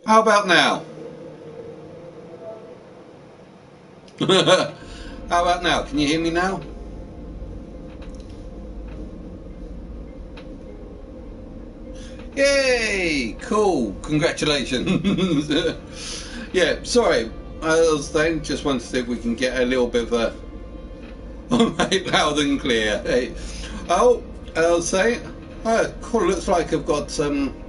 How about now? How about now? Can you hear me now? Yay! Cool. Congratulations. Yeah, sorry. I was saying, just wanted to see if we can get a little bit of a loud and clear. Hey. Oh, I was saying, oh, cool. Looks like I've got some.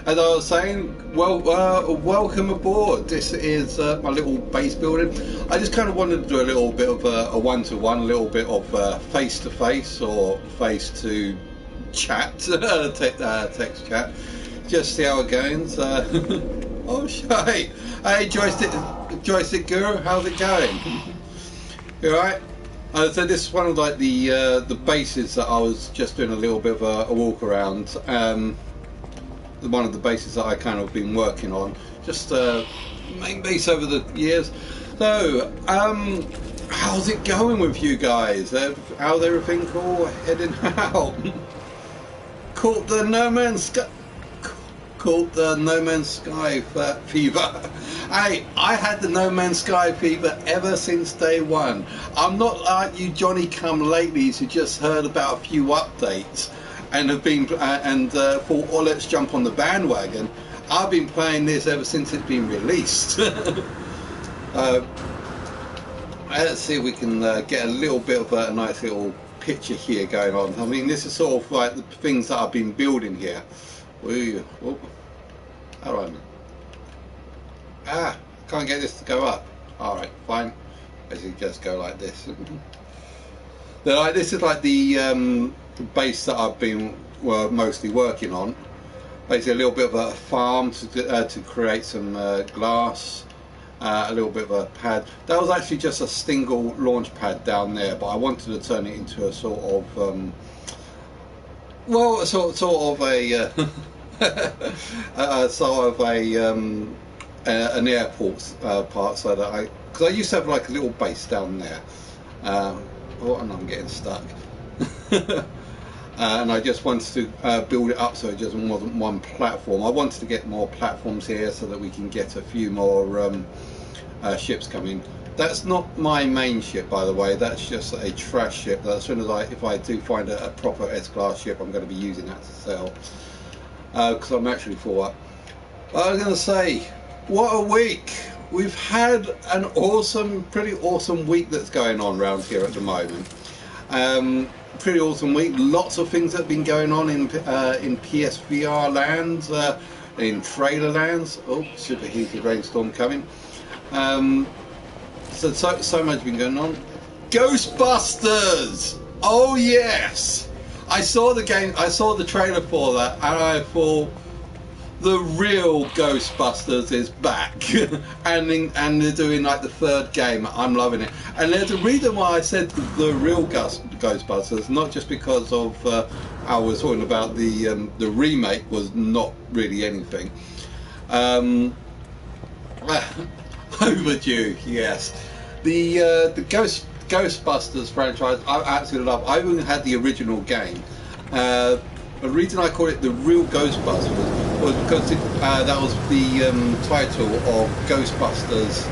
As I was saying, well, welcome aboard. This is my little base building. I just kind of wanted to do a little bit of a one-to-one, a little bit of face-to-face or face-to-chat, text chat. Just see how it goes. Oh, shy. Hey, joystick guru, how's it going? You alright? So this is one of like the bases that I was just doing a little bit of a walk around. One of the bases that I kind of been working on, just main base over the years. So, how's it going with you guys? How's everything all heading out? Caught the No Man's Sky fever. Hey, I had the No Man's Sky fever ever since day one. I'm not like you Johnny come latelys who just heard about a few updates and have been thought, oh, let's jump on the bandwagon. I've been playing this ever since it's been released. Let's see if we can get a little bit of a nice little picture here going on. I mean, this is sort of like the things that I've been building here. Ooh, oh, how do I? Can't get this to go up. All right, fine. Basically, just go like this. This is like the base that I've been mostly working on. Basically a little bit of a farm to create some glass, a little bit of a pad. That was actually just a single launch pad down there, but I wanted to turn it into a sort of an airport part, so that because I used to have like a little base down there. Oh, and I'm getting stuck. And I just wanted to build it up so it just wasn't one platform. I wanted to get more platforms here so that we can get a few more ships coming. That's not my main ship, by the way. That's just a trash ship. As soon as if I do find a proper S-class ship, I'm going to be using that to sell. Because I'm actually full up. I was going to say, what a week! We've had an pretty awesome week that's going on around here at the moment. Pretty awesome week. Lots of things that have been going on in PSVR lands, in trailer lands. Oh, superheated rainstorm coming. So much been going on. Ghostbusters! Oh yes! I saw the game. I saw the trailer for that, and I thought, the real Ghostbusters is back. and they're doing like the third game. I'm loving it. And there's a reason why I said the real Ghostbusters, not just because of I was talking about the remake was not really anything. Overdue, yes. The Ghostbusters franchise I absolutely love. I even had the original game. The reason I call it the real Ghostbusters was because that was the title of Ghostbusters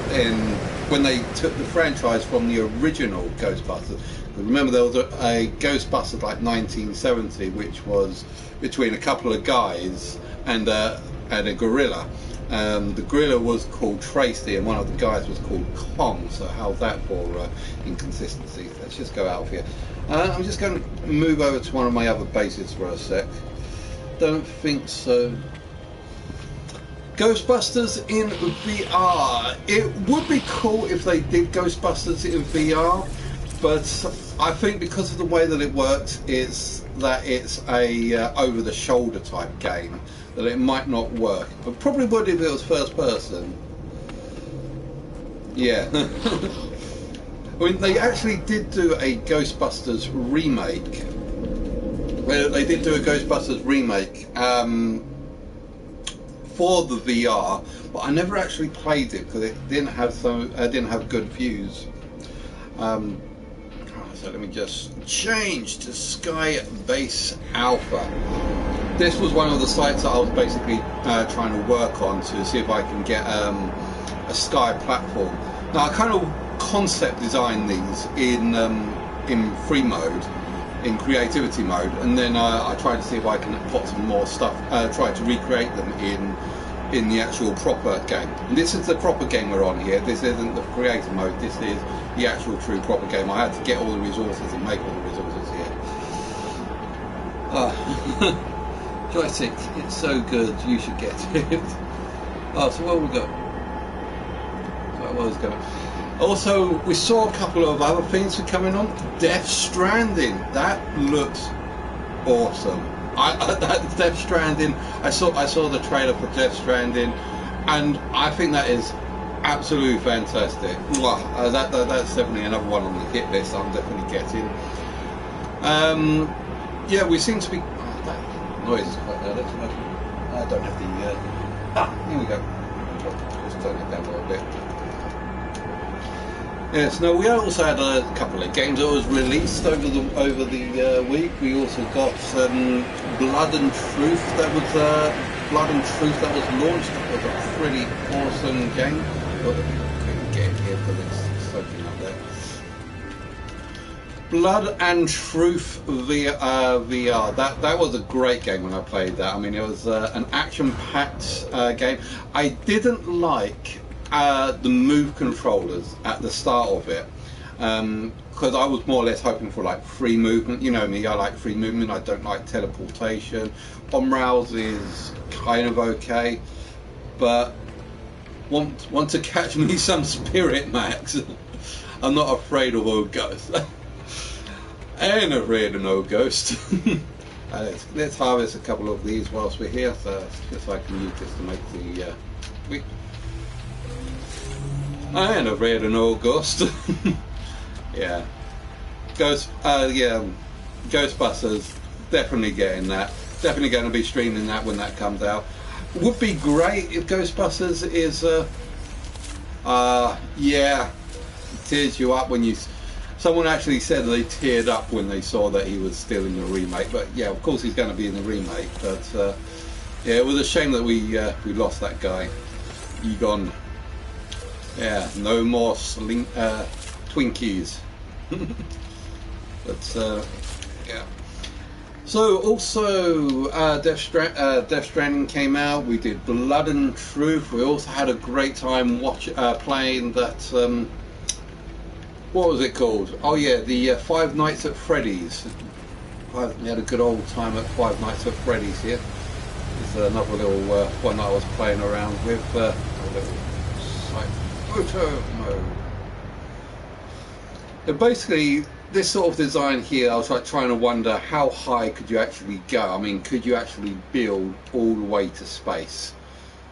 when they took the franchise from the original Ghostbusters. Remember, there was a Ghostbusters like 1970, which was between a couple of guys and a gorilla. The gorilla was called Tracy and one of the guys was called Kong, so how's that for inconsistency? Let's just go out of here. I'm just going to move over to one of my other bases for a sec. Don't think so. Ghostbusters in VR. It would be cool if they did Ghostbusters in VR, but I think because of the way that it works, it's a over-the-shoulder type game, that it might not work. But probably would if it was first person. Yeah. I mean, they actually did do a Ghostbusters remake. Well, they did do a Ghostbusters remake for the VR, but I never actually played it because it didn't have good views. So let me just change to Sky Base Alpha. this was one of the sites that I was basically trying to work on to see if I can get a Sky platform. Now I kind of concept designed these in free mode, in creativity mode, and then I tried to see if I can put some more stuff, try to recreate them in the actual proper game. And this is the proper game we're on here. This isn't the creative mode, this is the actual true proper game. I had to get all the resources and make all the resources here. Joystick, it's so good, you should get it. Oh, so where we go? Where was going? Also, we saw a couple of other things that are coming on. Death Stranding, that looks awesome. That Death Stranding, I saw the trailer for Death Stranding, and I think that is absolutely fantastic. That's definitely another one on the hit list I'm definitely getting. Yeah, we seem to be... that noise is quite loud. I don't have the... here we go. Just turn it down a little bit. Yes, no, we also had a couple of games that was released over the week. We also got Blood and Truth that was launched. That was a pretty awesome game. But I couldn't get it here because it's soaking up there. Blood and Truth VR. That was a great game when I played that. I mean, it was an action-packed game. I didn't like the move controllers at the start of it, because I was more or less hoping for like free movement. You know me, I like free movement. I don't like teleportation. On rails is kind of okay, but want to catch me some spirit, Max. I'm not afraid of old ghosts. I ain't afraid of no ghost. Let's harvest a couple of these whilst we're here, so just so I can use this to make the I ain't afraid of no ghost. Yeah. Ghostbusters, definitely getting that. Definitely going to be streaming that when that comes out. Would be great if Ghostbusters is yeah, tears you up when you... Someone actually said they teared up when they saw that he was still in the remake, but yeah, of course he's going to be in the remake. But yeah, it was a shame that we lost that guy, Egon. Yeah, no more Twinkies. But yeah. So also Death Stranding came out. We did Blood and Truth. We also had a great time playing that. What was it called? Oh yeah, the Five Nights at Freddy's. We had a good old time at Five Nights at Freddy's here. There's another little one that I was playing around with. Photo mode. And basically, this sort of design here, I was like trying to wonder how high could you actually go. I mean, could you actually build all the way to space?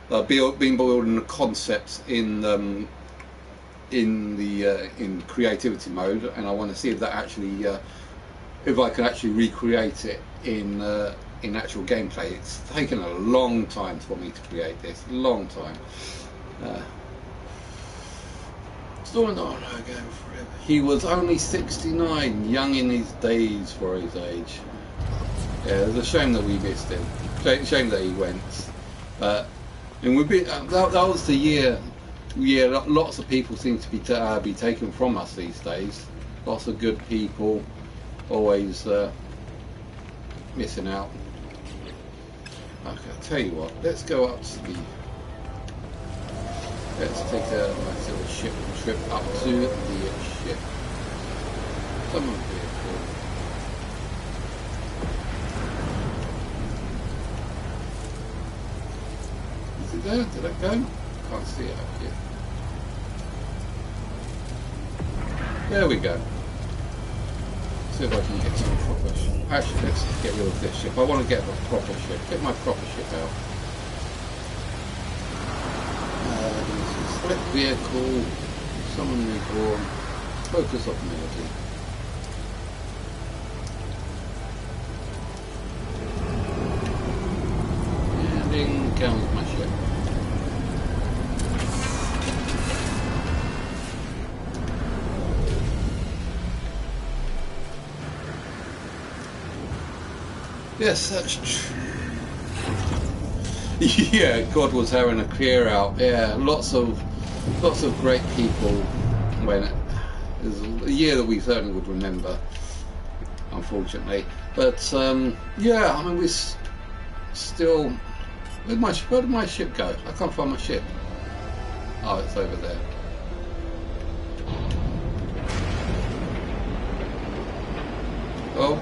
Been building the concepts in creativity mode, and I want to see if that actually, if I can actually recreate it in actual gameplay. It's taken a long time for me to create this, long time. Still not again forever. He was only 69, young in his days for his age. Yeah, it's a shame that we missed him. Shame that he went. And we've been that was the year. Yeah, lots of people seem to be taken from us these days. Lots of good people, always missing out. Okay, I'll tell you what. Let's go up to the. Let's take a nice little ship trip up to the ship. Summon vehicle. Is it there? Did it go? Can't see it up here. There we go. See if I can get some proper ship. Actually, let's get rid of this ship. I want to get a proper ship. Get my proper ship out. Select vehicle. Summon reborn. Focus of melody. And in comes my ship. Yes, that's true. Yeah, God was having a clear out. Yeah, lots of great people. When it was a year that we certainly would remember, unfortunately. But yeah, I mean, we're still. Where did my ship go? I can't find my ship. Oh, it's over there. Well,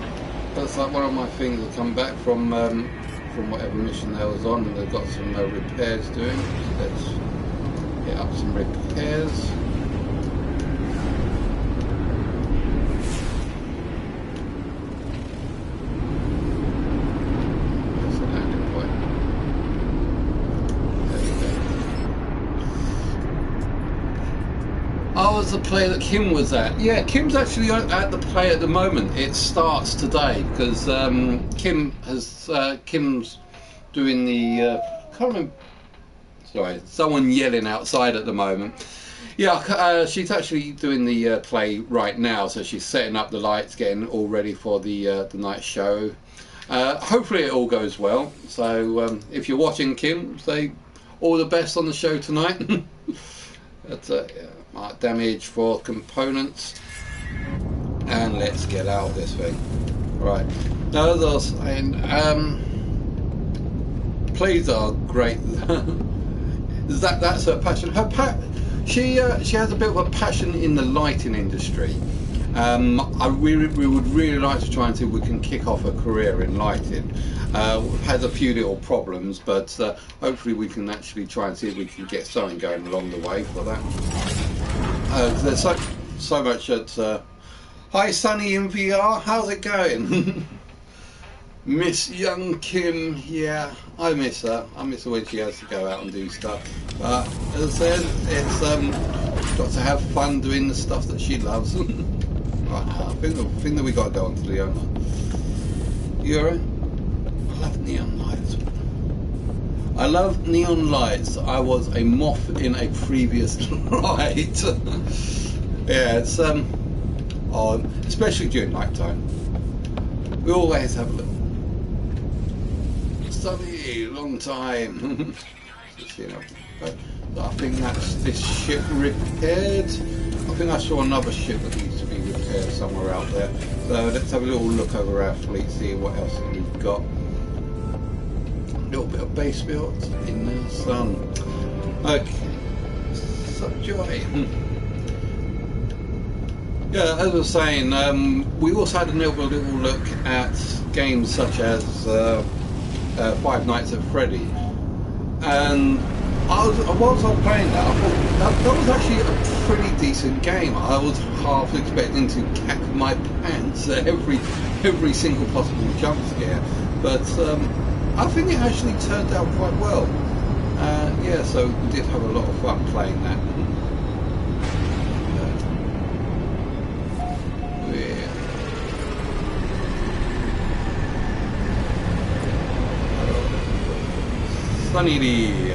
that's like one of my things that come back from whatever mission I was on, and they've got some repairs doing. So let's get up some repairs. That's the landing point. There we go. Oh, it's the play that Kim was at. Yeah, Kim's actually at the play at the moment. It starts today because Kim's doing the. Can't remember. Sorry, someone yelling outside at the moment. Yeah, she's actually doing the play right now, so she's setting up the lights, getting all ready for the night show. Hopefully it all goes well. So if you're watching, Kim, say all the best on the show tonight. That's mark damage for components, and let's get out of this thing. Right, now as I was saying, plays are great. That's her passion. She has a bit of a passion in the lighting industry. We would really like to try and see if we can kick off a career in lighting. We've had a few little problems, but hopefully we can actually try and see if we can get something going along the way for that. There's so much at. Hi, Sunny in VR. How's it going? Miss young Kim, yeah, I miss her. I miss her when she has to go out and do stuff. But as I said, it's got to have fun doing the stuff that she loves. Right now, I think that we got to go on to Leona. You alright? I love neon lights. I love neon lights. I was a moth in a previous light. Yeah, it's odd, especially during night time. We always have a little. Sunny, long time. You know, I think that's this ship repaired. I think I saw another ship that needs to be repaired somewhere out there. So let's have a little look over our fleet, see what else we've got. A little bit of base built in the sun. Okay, Subjoy. Yeah, as I was saying, we also had a little look at games such as Five Nights at Freddy, and whilst I was playing that, I thought that was actually a pretty decent game. I was half expecting to cack my pants at every single possible jump scare, but I think it actually turned out quite well. Yeah, so we did have a lot of fun playing that. Sunny.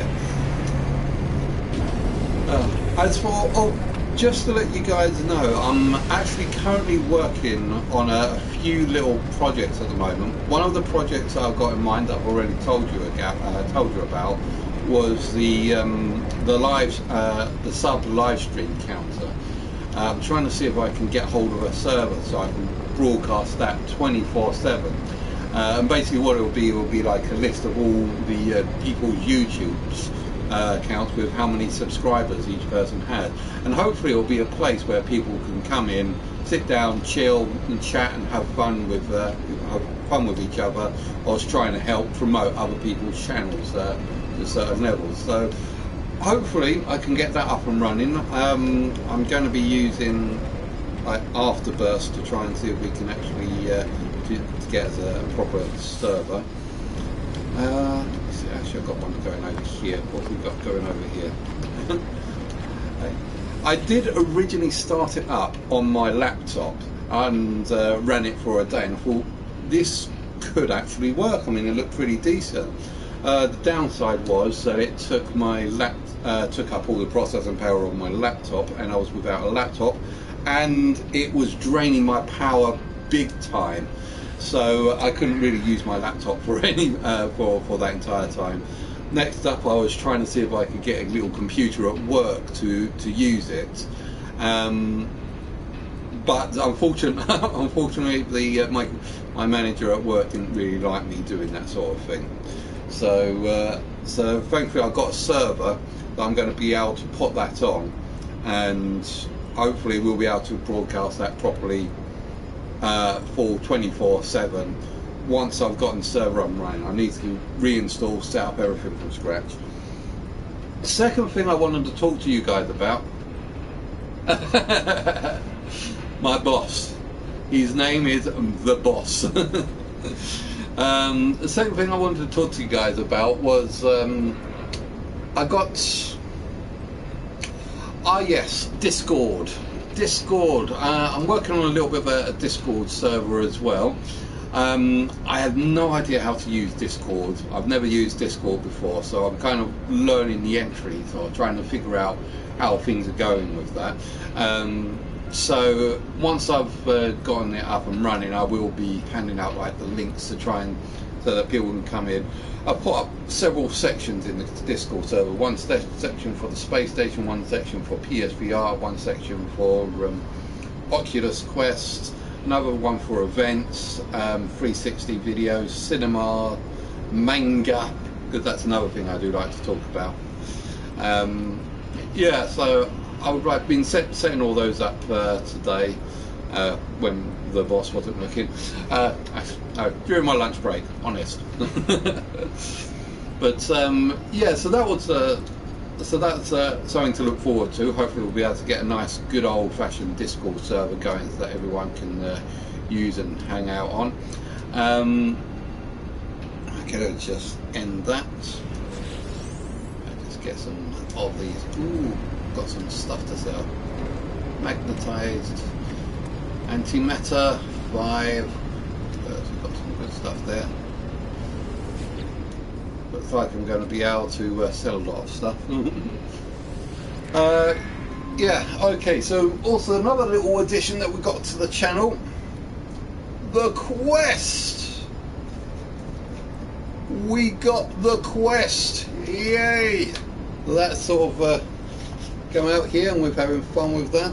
As for, just to let you guys know, I'm actually currently working on a few little projects at the moment. One of the projects I've got in mind that I've already told you about was the sub live stream counter. I'm trying to see if I can get hold of a server so I can broadcast that 24/7. And basically what it will be like a list of all the people's YouTube's accounts with how many subscribers each person had, and hopefully it will be a place where people can come in, sit down, chill and chat and have fun with each other, whilst trying to help promote other people's channels to certain levels. So hopefully I can get that up and running. I'm going to be using like Afterburst to try and see if we can actually to get a proper server. Actually, I've got one going over here. What have we got going over here? I did originally start it up on my laptop and ran it for a day, and I thought this could actually work. I mean, it looked pretty decent. The downside was that it took took up all the processing power on my laptop, and I was without a laptop, and it was draining my power big time. So I couldn't really use my laptop for any for that entire time. next up, I was trying to see if I could get a little computer at work to use it. But unfortunately, my manager at work didn't really like me doing that sort of thing. So thankfully, I've got a server that I'm going to be able to put that on, and hopefully we'll be able to broadcast that properly for 24/7. Once I've gotten the server up and running, I need to reinstall, set up everything from scratch. The second thing I wanted to talk to you guys about, my boss. His name is the boss. The second thing I wanted to talk to you guys about was yes, Discord. I'm working on a little bit of a Discord server as well. I have no idea how to use Discord. I've never used Discord before, so I'm kind of learning the entries or trying to figure out how things are going with that. So once I've gotten it up and running, I will be handing out like the links to try and so that people can come in. I've put up several sections in the Discord server. One section for the space station, one section for PSVR, one section for Oculus Quest, another one for events, 360 videos, cinema, manga, because that's another thing I do like to talk about. Yeah, so I've been setting all those up today when the boss wasn't looking. During my lunch break, honest. But yeah, so that was that's something to look forward to. Hopefully we'll be able to get a nice good old-fashioned Discord server going so that everyone can use and hang out on. Okay, let's just end that. Just get some of these. Ooh, got some stuff to sell. Magnetized antimatter 5. We've got some good stuff there. Looks like I'm going to be able to sell a lot of stuff. Yeah, okay, so also another little addition that we got to the channel, the Quest. We got the Quest, yay! That's sort of come out here, and we're having fun with that.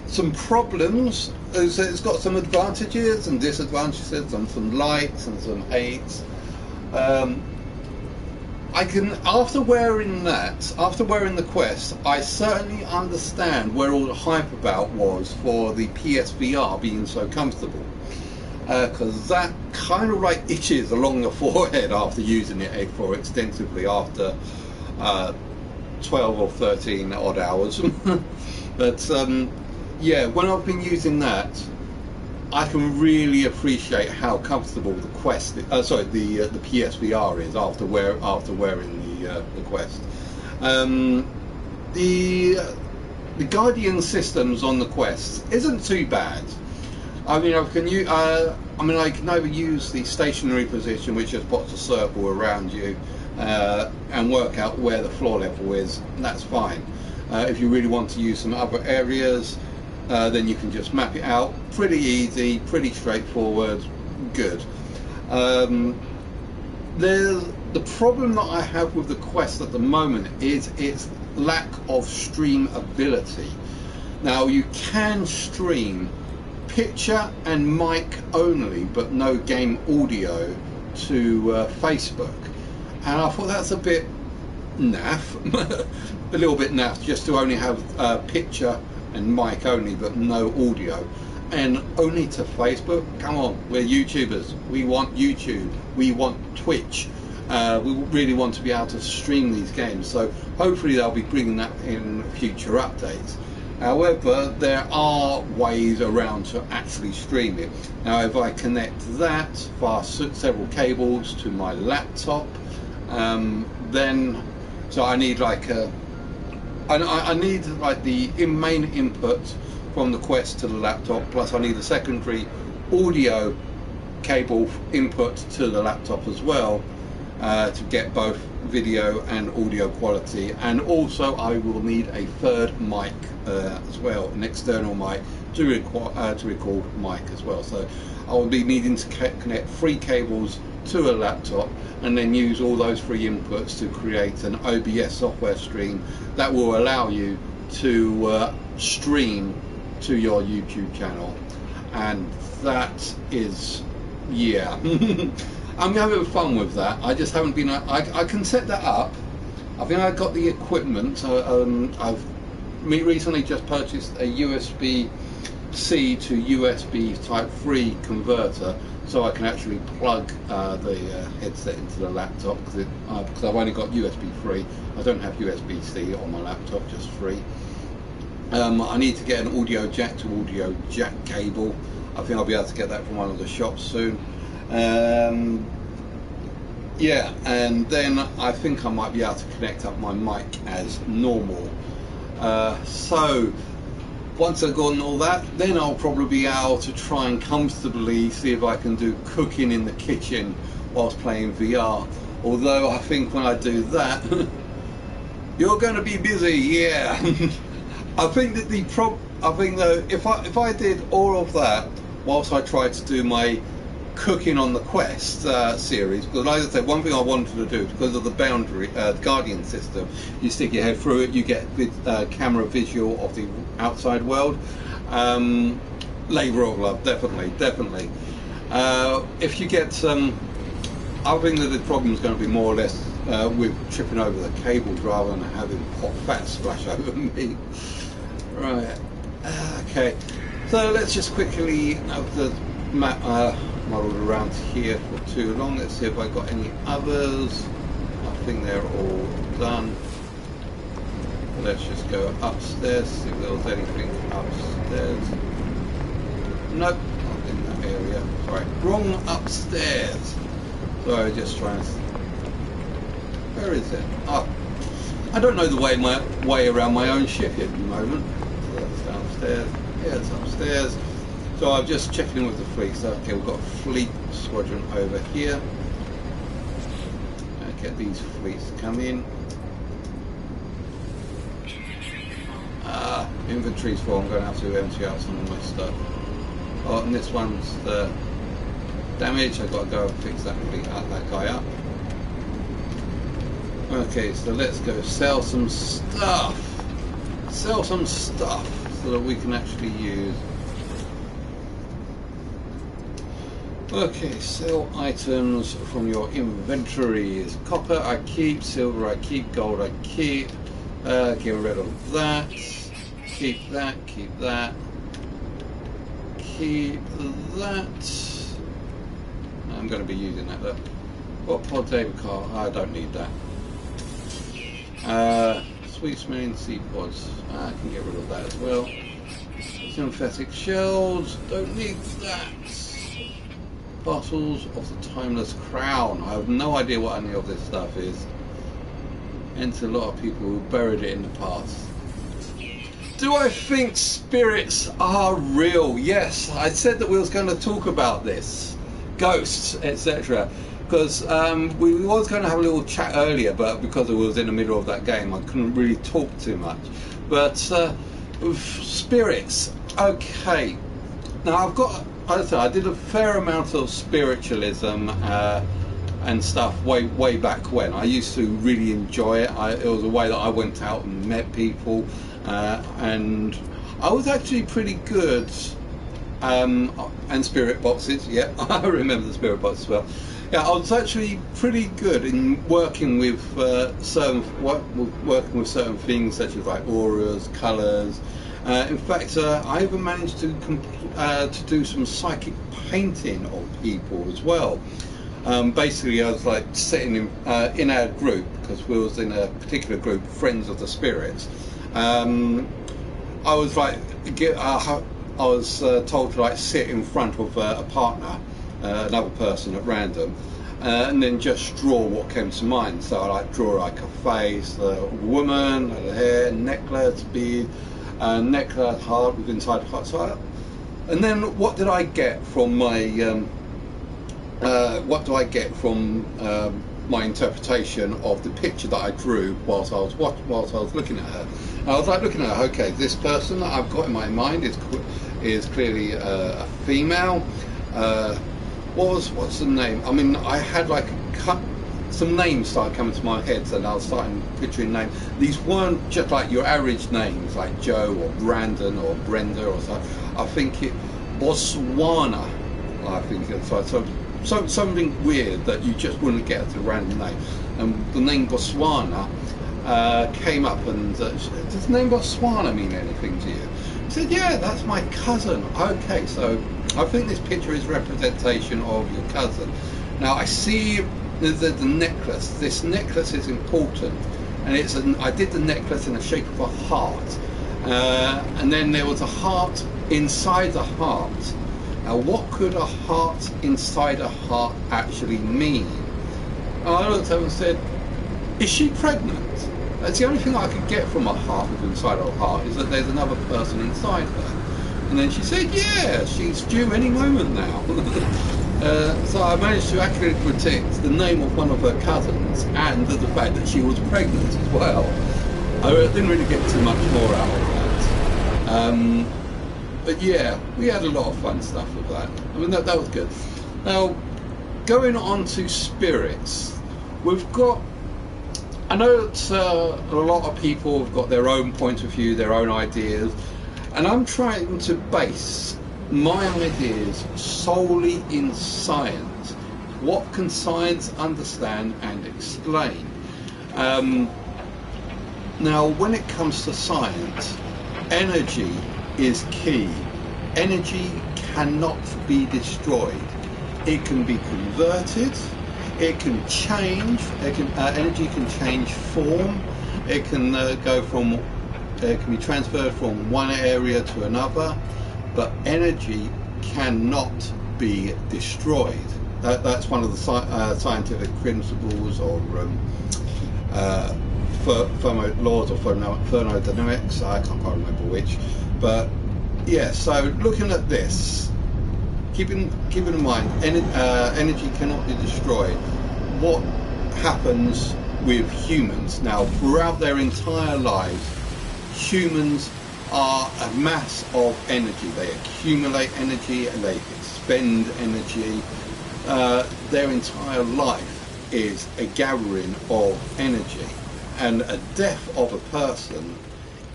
Some problems, it's got some advantages and disadvantages, and some likes and some hates. I can, after wearing the Quest, I certainly understand where all the hype about was for the PSVR being so comfortable, because that kind of like itches along the forehead after using it for extensively after 12 or 13 odd hours. But yeah, when I've been using that, I can really appreciate how comfortable the Quest, the PSVR is after wearing the Quest. The Guardian systems on the Quest isn't too bad. I mean, I can either use the stationary position, which just puts a circle around you, and work out where the floor level is. And that's fine. If you really want to use some other areas, then you can just map it out. Pretty easy, pretty straightforward, good. The problem that I have with the Quest at the moment is its lack of stream ability. Now, you can stream picture and mic only, but no game audio to Facebook. And I thought that's a bit naff, a little bit naff, just to only have picture and mic only, but no audio, and only to Facebook. Come on, we're YouTubers. We want YouTube. We want Twitch. We really want to be able to stream these games. So hopefully they'll be bringing that in future updates. However, there are ways around to actually stream it. Now, if I connect that via several cables to my laptop, then so I need like I need like the main input from the Quest to the laptop, plus I need a secondary audio cable input to the laptop as well, to get both video and audio quality. And also I will need a third mic as well, an external mic to record mic as well. So I will be needing to connect 3 cables to a laptop and then use all those free inputs to create an OBS software stream that will allow you to stream to your YouTube channel. And that is, yeah. I'm having fun with that. I just haven't been, I can set that up. I think I got the equipment. I've recently just purchased a USB-C to USB Type 3 converter, so I can actually plug the headset into the laptop, because I've only got USB 3. I don't have USB-C on my laptop, just 3. I need to get an audio jack to audio jack cable. I think I'll be able to get that from one of the shops soon. Yeah, and then I think I might be able to connect up my mic as normal. So once I've gotten all that, then I'll probably be able to try and comfortably see if I can do cooking in the kitchen whilst playing VR. Although I think when I do that, you're going to be busy, yeah. I think that though, if I did all of that whilst I tried to do my cooking on the Quest series, because like I said, one thing I wanted to do, because of the boundary Guardian system, you stick your head through it, you get camera visual of the outside world. Labour of love, definitely. If you get I think that the problem is going to be more or less with tripping over the cables rather than having hot fat splash over me. Right, okay, so let's just quickly have the map modelled around here for too long. Let's see if I got any others. I think they're all done. Let's just go upstairs, see if there was anything upstairs. Nope, not in that area. Sorry, wrong upstairs. Sorry, just trying to... Where is it? Oh, I don't know the way around my own ship here at the moment. So that's downstairs. Yeah, it's upstairs. So I'm just checking in with the fleet. So okay, we've got a fleet squadron over here. Get these fleets to come in. Inventory's full. I'm going to have to empty out some of my stuff. Oh, and this one's the damage. I've got to go and fix that guy up. Okay, so let's go sell some stuff. Sell some stuff so that we can actually use. Okay, sell items from your inventories. Copper I keep, silver I keep, gold I keep. Get rid of that. Keep that, keep that. Keep that. I'm going to be using that though. What pod David car? I don't need that. Sweet smelling seed pods. I can get rid of that as well. Synthetic shells. Don't need that. Bottles of the Timeless Crown. I have no idea what any of this stuff is. Hence a lot of people who buried it in the past. Do I think spirits are real? Yes, I said that we was going to talk about this. Ghosts, etc. Because we was going to have a little chat earlier, but because I was in the middle of that game, I couldn't really talk too much. But spirits, okay. Now I've got, as I said, I did a fair amount of spiritualism and stuff way back when. I used to really enjoy it. It was a way that I went out and met people, and I was actually pretty good. And spirit boxes, yeah, I remember the spirit box as well. Yeah, I was actually pretty good in working with certain things such as like auras, colours. In fact, I even managed to do some psychic painting of people as well. Basically, I was like sitting in our group, because we was in a particular group, Friends of the Spirits. I was like, I was told to like sit in front of a partner, another person at random, and then just draw what came to mind. So I like draw like a face, a woman, her hair, necklace, beard, necklace, heart with inside heart. So and then what did I get from my my interpretation of the picture that I drew whilst I was looking at her? And I was like looking at her. Okay, this person that I've got in my mind is clearly a female. what's the name? I mean, I had like some names started coming to my head, and I was starting picturing names. These weren't just like your average names, like Joe or Brandon or Brenda or something. I think it Botswana. I think it's like something weird that you just wouldn't get as a random name. And the name Botswana came up, and does the name Botswana mean anything to you? I said, yeah, that's my cousin. Okay, so I think this picture is representation of your cousin. Now I see the necklace. This necklace is important, and I did the necklace in the shape of a heart, and then there was a heart inside the heart. Now what could a heart inside a heart actually mean? I looked at her and said, is she pregnant? That's the only thing I could get from a heart inside her heart, is that there's another person inside her. And then she said, yeah, she's due any moment now. So I managed to accurately predict the name of one of her cousins, and the fact that she was pregnant as well. I didn't really get too much more out of that. But yeah, we had a lot of fun stuff with that. I mean, that was good. Now, going on to spirits, we've got, I know that a lot of people have got their own point of view, their own ideas, and I'm trying to base my ideas solely in science. What can science understand and explain? Now, when it comes to science, energy is key. Energy cannot be destroyed. It can be converted. It can change. Energy can change form. It can it can be transferred from one area to another. But energy cannot be destroyed. That's one of the scientific principles, or laws of thermodynamics. I can't quite remember which, but yeah. So looking at this, keeping in mind energy cannot be destroyed. What happens with humans? Now, throughout their entire lives, humans are a mass of energy. They accumulate energy and they expend energy. Their entire life is a gathering of energy, and a death of a person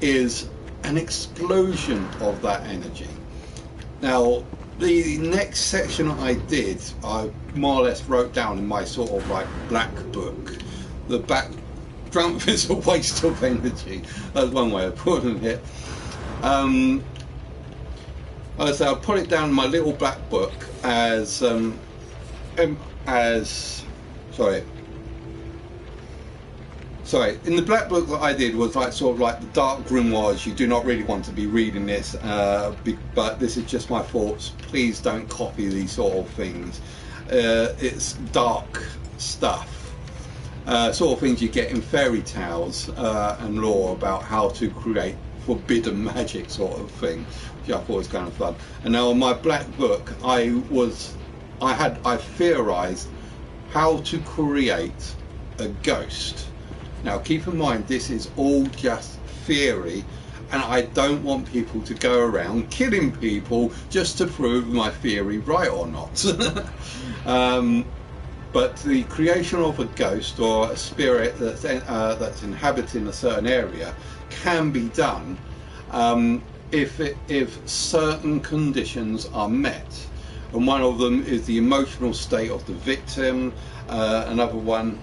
is an explosion of that energy. Now, the next section I did, I more or less wrote down in my sort of like black book. The background is a waste of energy. That's one way of putting it. So I'll put it down in my little black book as sorry, in the black book that I did was like sort of like the dark grimoires. You do not really want to be reading this, but this is just my thoughts. Please don't copy these sort of things. It's dark stuff, sort of things you get in fairy tales and lore about how to create forbidden magic sort of thing, which I thought was kind of fun. And now in my black book, I theorized how to create a ghost. Now keep in mind, this is all just theory, and I don't want people to go around killing people just to prove my theory right or not. But the creation of a ghost or a spirit that's inhabiting a certain area can be done if certain conditions are met, and one of them is the emotional state of the victim. Another one,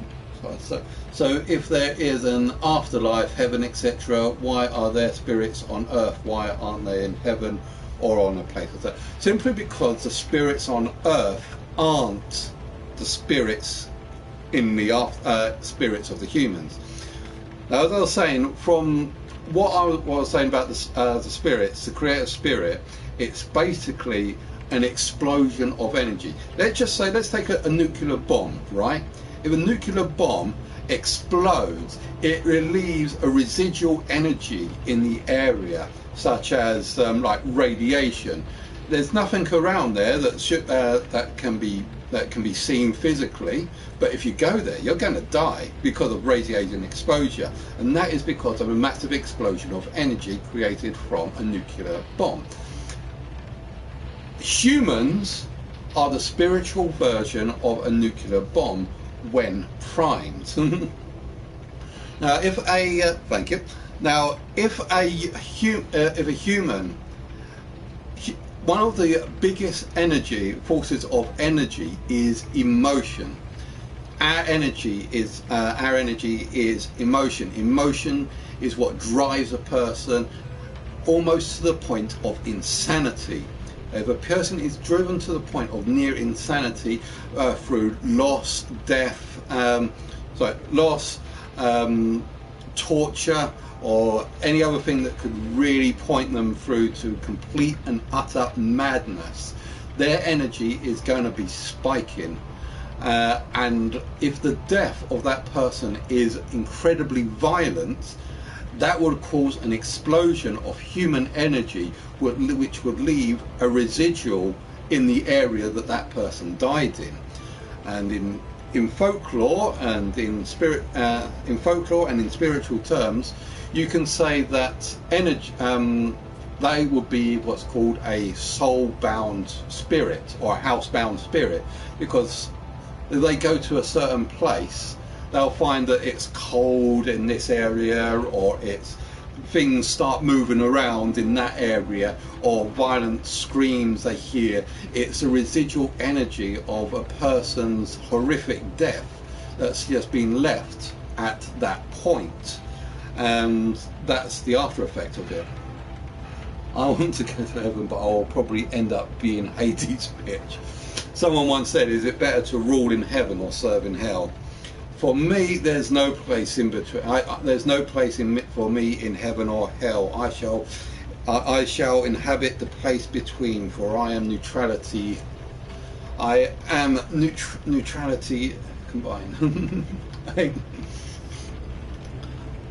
so if there is an afterlife, heaven, etc., why are there spirits on earth? Why aren't they in heaven or on a place like that? Simply because the spirits on earth aren't the spirits in the spirits of the humans. Now, as I was saying, from what I was saying about the spirits, to create a spirit, it's basically an explosion of energy. Let's just say, let's take a nuclear bomb, right? If a nuclear bomb explodes, it relieves a residual energy in the area, such as like radiation. There's nothing around there that can be seen physically, but if you go there, you're going to die because of radiation exposure, and that is because of a massive explosion of energy created from a nuclear bomb. Humans are the spiritual version of a nuclear bomb when primed. Now, if a thank you. Now, if a human, one of the biggest forces of energy is emotion. Our energy is emotion. Emotion is what drives a person almost to the point of insanity. If a person is driven to the point of near insanity through loss, death, torture, or any other thing that could really point them through to complete and utter madness, their energy is going to be spiking. And if the death of that person is incredibly violent, that would cause an explosion of human energy, which would leave a residual in the area that that person died in. And in folklore and in spiritual terms, you can say that energy, they would be what's called a soul-bound spirit or a house-bound spirit, because if they go to a certain place, they'll find that it's cold in this area, or things start moving around in that area, or violent screams they hear. It's a residual energy of a person's horrific death that's just been left at that point, and that's the after effect of it. I want to go to heaven, but I'll probably end up being Hades' bitch. Someone once said, is it better to rule in heaven or serve in hell? For me, there's no place in between. There's no place for me in heaven or hell. I shall inhabit the place between, for I am neutrality. I am neutrality combined.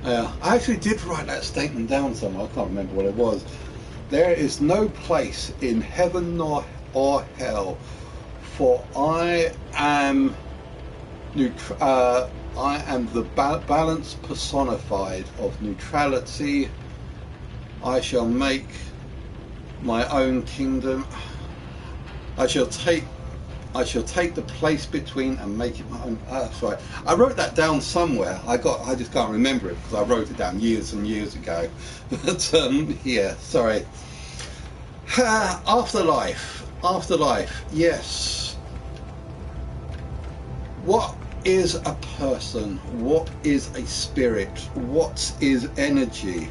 I actually did write that statement down somewhere. I can't remember what it was. There is no place in heaven or hell, for I am the balance personified of neutrality. I shall make my own kingdom. I shall take the place between and make it my own. Sorry, I wrote that down somewhere. I just can't remember it because I wrote it down years and years ago. But yeah, sorry. Afterlife. Yes. What is a person? What is a spirit? What is energy?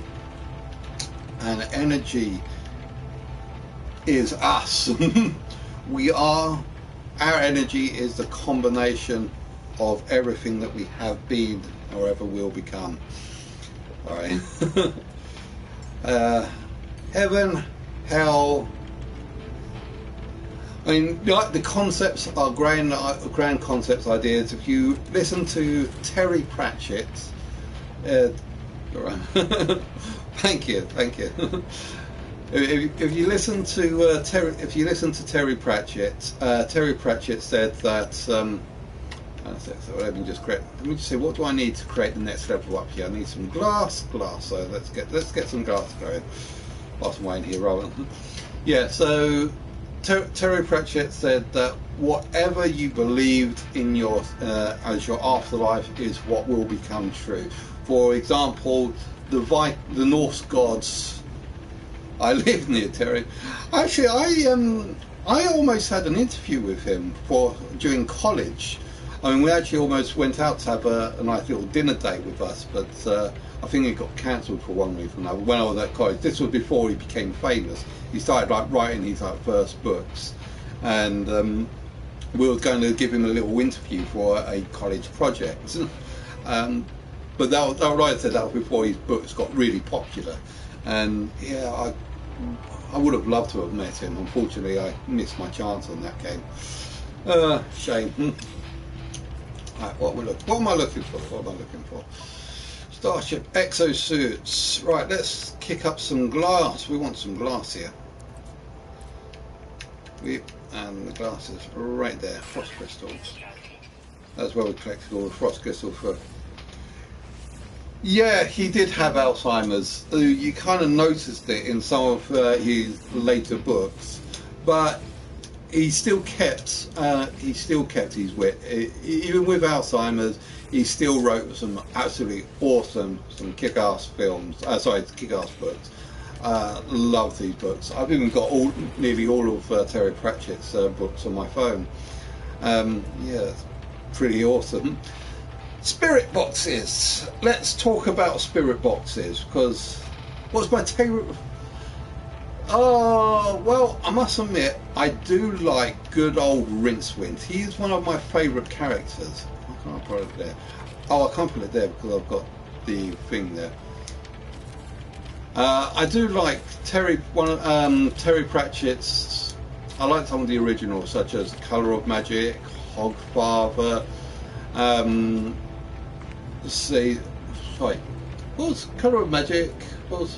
And energy is us. Our energy is the combination of everything that we have been or ever will become. Alright. Heaven, hell. I mean, like, the concepts are grand concepts, ideas. If you listen to Terry Pratchett, thank you. If you listen to Terry Pratchett, Terry Pratchett said that. So let me just say, what do I need to create the next level up here? I need some glass. So let's get some glass going. Whilst I'm waiting here, rather. Yeah. So Terry Pratchett said that whatever you believed in as your afterlife is what will become true. For example, the Norse gods. I live near Terry. Actually, I almost had an interview with him during college. I mean, we actually almost went out to have a nice little dinner date with us, but I think it got cancelled for one reason or another. When I was at college, this was before he became famous. He started writing his first books, and we were going to give him a little interview for a college project. But that writer said that was before his books got really popular. And yeah, I would have loved to have met him. Unfortunately, I missed my chance on that game. Shame. Right, what am I looking for? Starship exosuits. Right, let's kick up some glass. We want some glass here. And the glass is right there. Frost crystals. That's where we collected all the frost crystals for. Yeah, he did have Alzheimer's. You kind of noticed it in some of his later books, but he still kept his wit. Even with Alzheimer's, he still wrote some absolutely awesome, some kick-ass films. Kick-ass books. Love these books. I've even got nearly all of Terry Pratchett's books on my phone. Yeah, pretty awesome. Spirit boxes. Let's talk about spirit boxes, because what's my favourite? Oh, well, I must admit, I do like good old Rincewind. He's one of my favourite characters. Why can't I put it there? Oh, I can't put it there because I've got the thing there. I do like Terry Pratchett's. I like some of the originals, such as Colour of Magic, Hogfather. Let's see, sorry, what was Colour of Magic? What was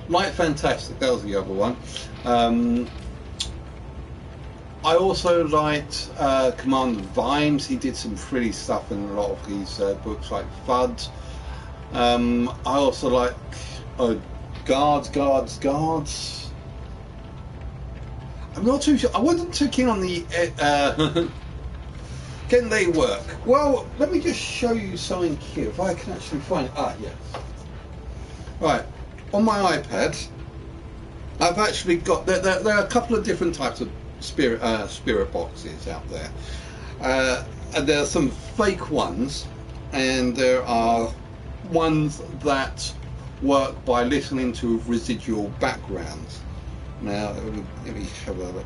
Light Fantastic? That was the other one. I also liked Commander Vimes. He did some pretty stuff in a lot of these books, like FUD. I also like Guards. I'm not too sure. I wasn't too keen on the. Can they work? Well, let me just show you something here. If I can actually find it. Ah, yes. Right. On my iPad, I've actually got. There are a couple of different types of spirit boxes out there. And there are some fake ones, and there are ones that work by listening to residual backgrounds. Now, let me have a look.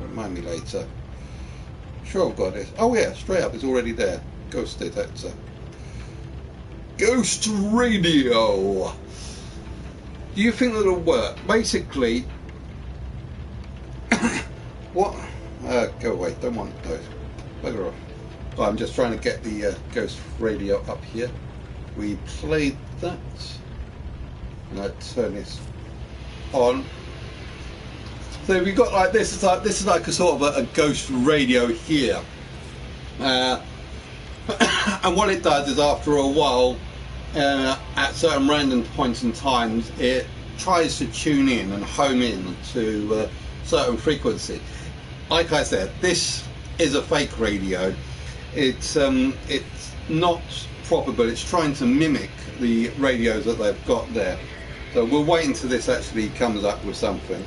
Remind me later. Sure, I've got it. Oh yeah, straight up, it's already there. Ghost detector. Ghost radio. Do you think that'll work? Basically, what? Go away. Don't want those. Bugger off. Oh, I'm just trying to get the ghost radio up here. We played that. Now turn this on. So we've got like this is like a sort of a ghost radio here, and what it does is after a while, at certain random points in times, it tries to tune in and home in to certain frequency. Like I said, this is a fake radio. It's not proper, but it's trying to mimic the radios that they've got there. So we'll wait until this actually comes up with something.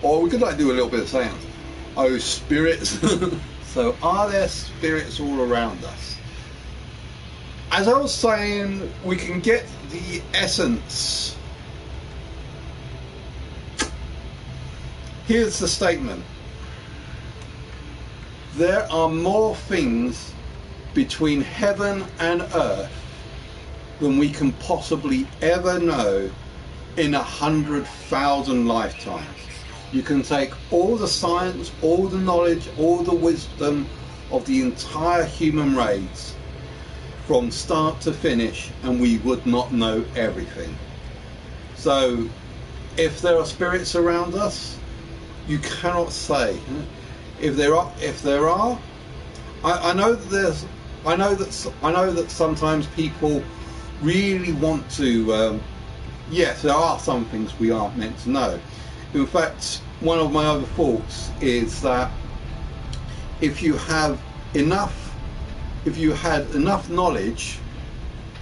Or we could like do a little bit of sound. Oh, spirits. So are there spirits all around us? As I was saying, we can get the essence. Here's the statement. There are more things between heaven and earth than we can possibly ever know in 100,000 lifetimes. You can take all the science, all the knowledge, all the wisdom of the entire human race from start to finish, and we would not know everything. So if there are spirits around us, you cannot say. If there are, I know that sometimes people really want to. Yes, there are some things we aren't meant to know. In fact, one of my other thoughts is that if you had enough knowledge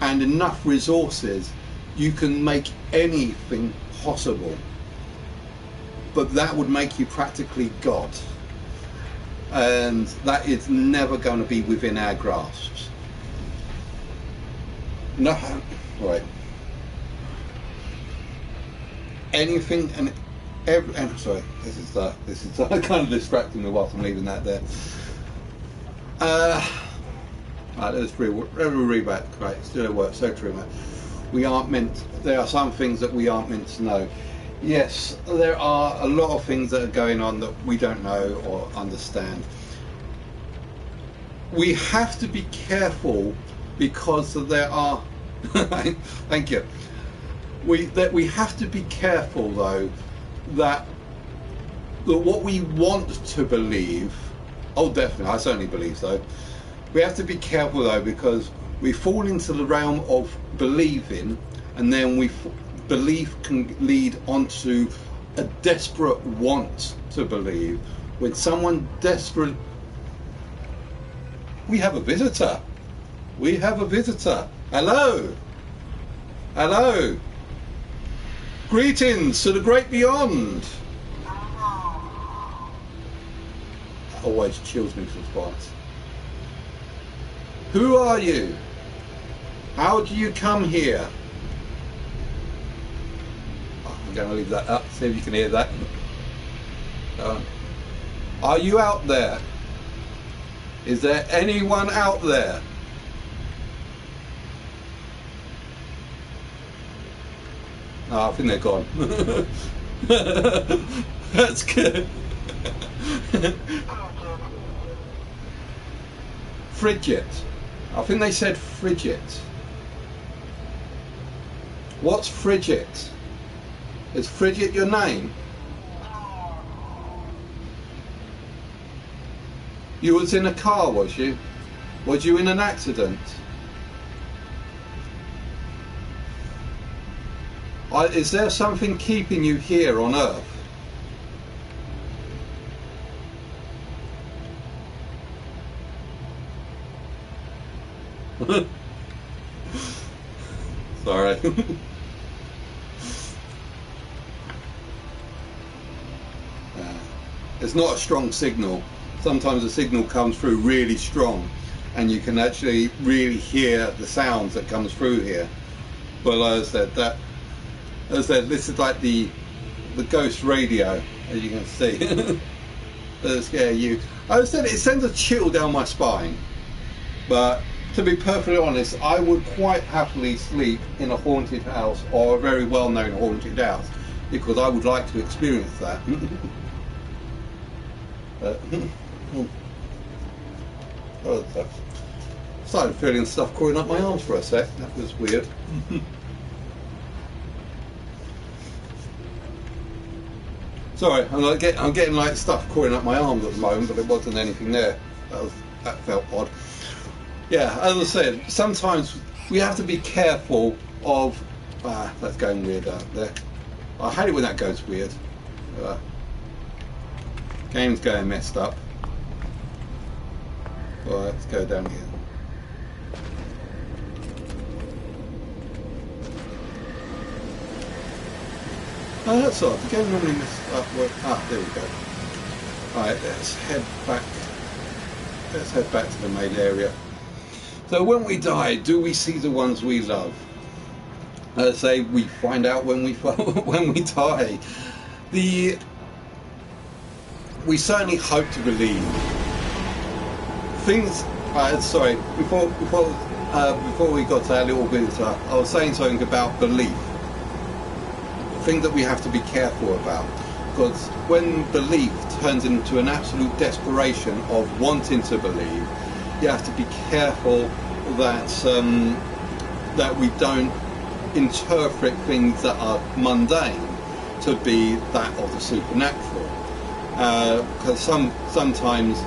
and enough resources, you can make anything possible. But that would make you practically God. And that is never going to be within our grasps. No, right. Anything and sorry, this is kind of distracting me whilst I'm leaving that there. Right, let's read back. Right, still at work. So true, man. There are some things that we aren't meant to know. Yes, there are a lot of things that are going on that we don't know or understand. We have to be careful because there are. Thank you. We have to be careful though that what we want to believe. Oh, definitely, I certainly believe so. We have to be careful though, because we fall into the realm of believing, and then belief can lead onto a desperate want to believe, with someone desperate. We have a visitor. We have a visitor. Hello. Hello. Greetings to the great beyond. That always chills me to spots. Who are you? How do you come here? Oh, I'm going to leave that up, see if you can hear that. Are you out there? Is there anyone out there? Oh, I think they're gone. That's good. Frigid. I think they said frigid. What's frigid? Is frigid your name? You was in a car, was you? Was you in an accident? Is there something keeping you here on Earth? Sorry. It's not a strong signal. Sometimes the signal comes through really strong and you can actually really hear the sounds that comes through here. But as I said, this is like the ghost radio, as you can see. That'll scare you. As I said, it sends a chill down my spine. But to be perfectly honest, I would quite happily sleep in a haunted house or a very well-known haunted house because I would like to experience that. I started feeling stuff crawling up my arms for a sec. That was weird. Sorry, I'm getting like stuff crawling up my arms at the moment, but there wasn't anything there. That felt odd. Yeah, as I said, sometimes we have to be careful of. That's going weird out there. I hate it when that goes weird. Game's going messed up. Alright, let's go down here. Oh, that's odd. The game normally messes up. There we go. Alright, let's head back. Let's head back to the main area. So when we die, do we see the ones we love? Say we find out when we when we die. We certainly hope to believe things. Sorry, before we got to our little visitor, I was saying something about belief. Thing that we have to be careful about, because when belief turns into an absolute desperation of wanting to believe, you have to be careful that that we don't interpret things that are mundane to be that of the supernatural, because sometimes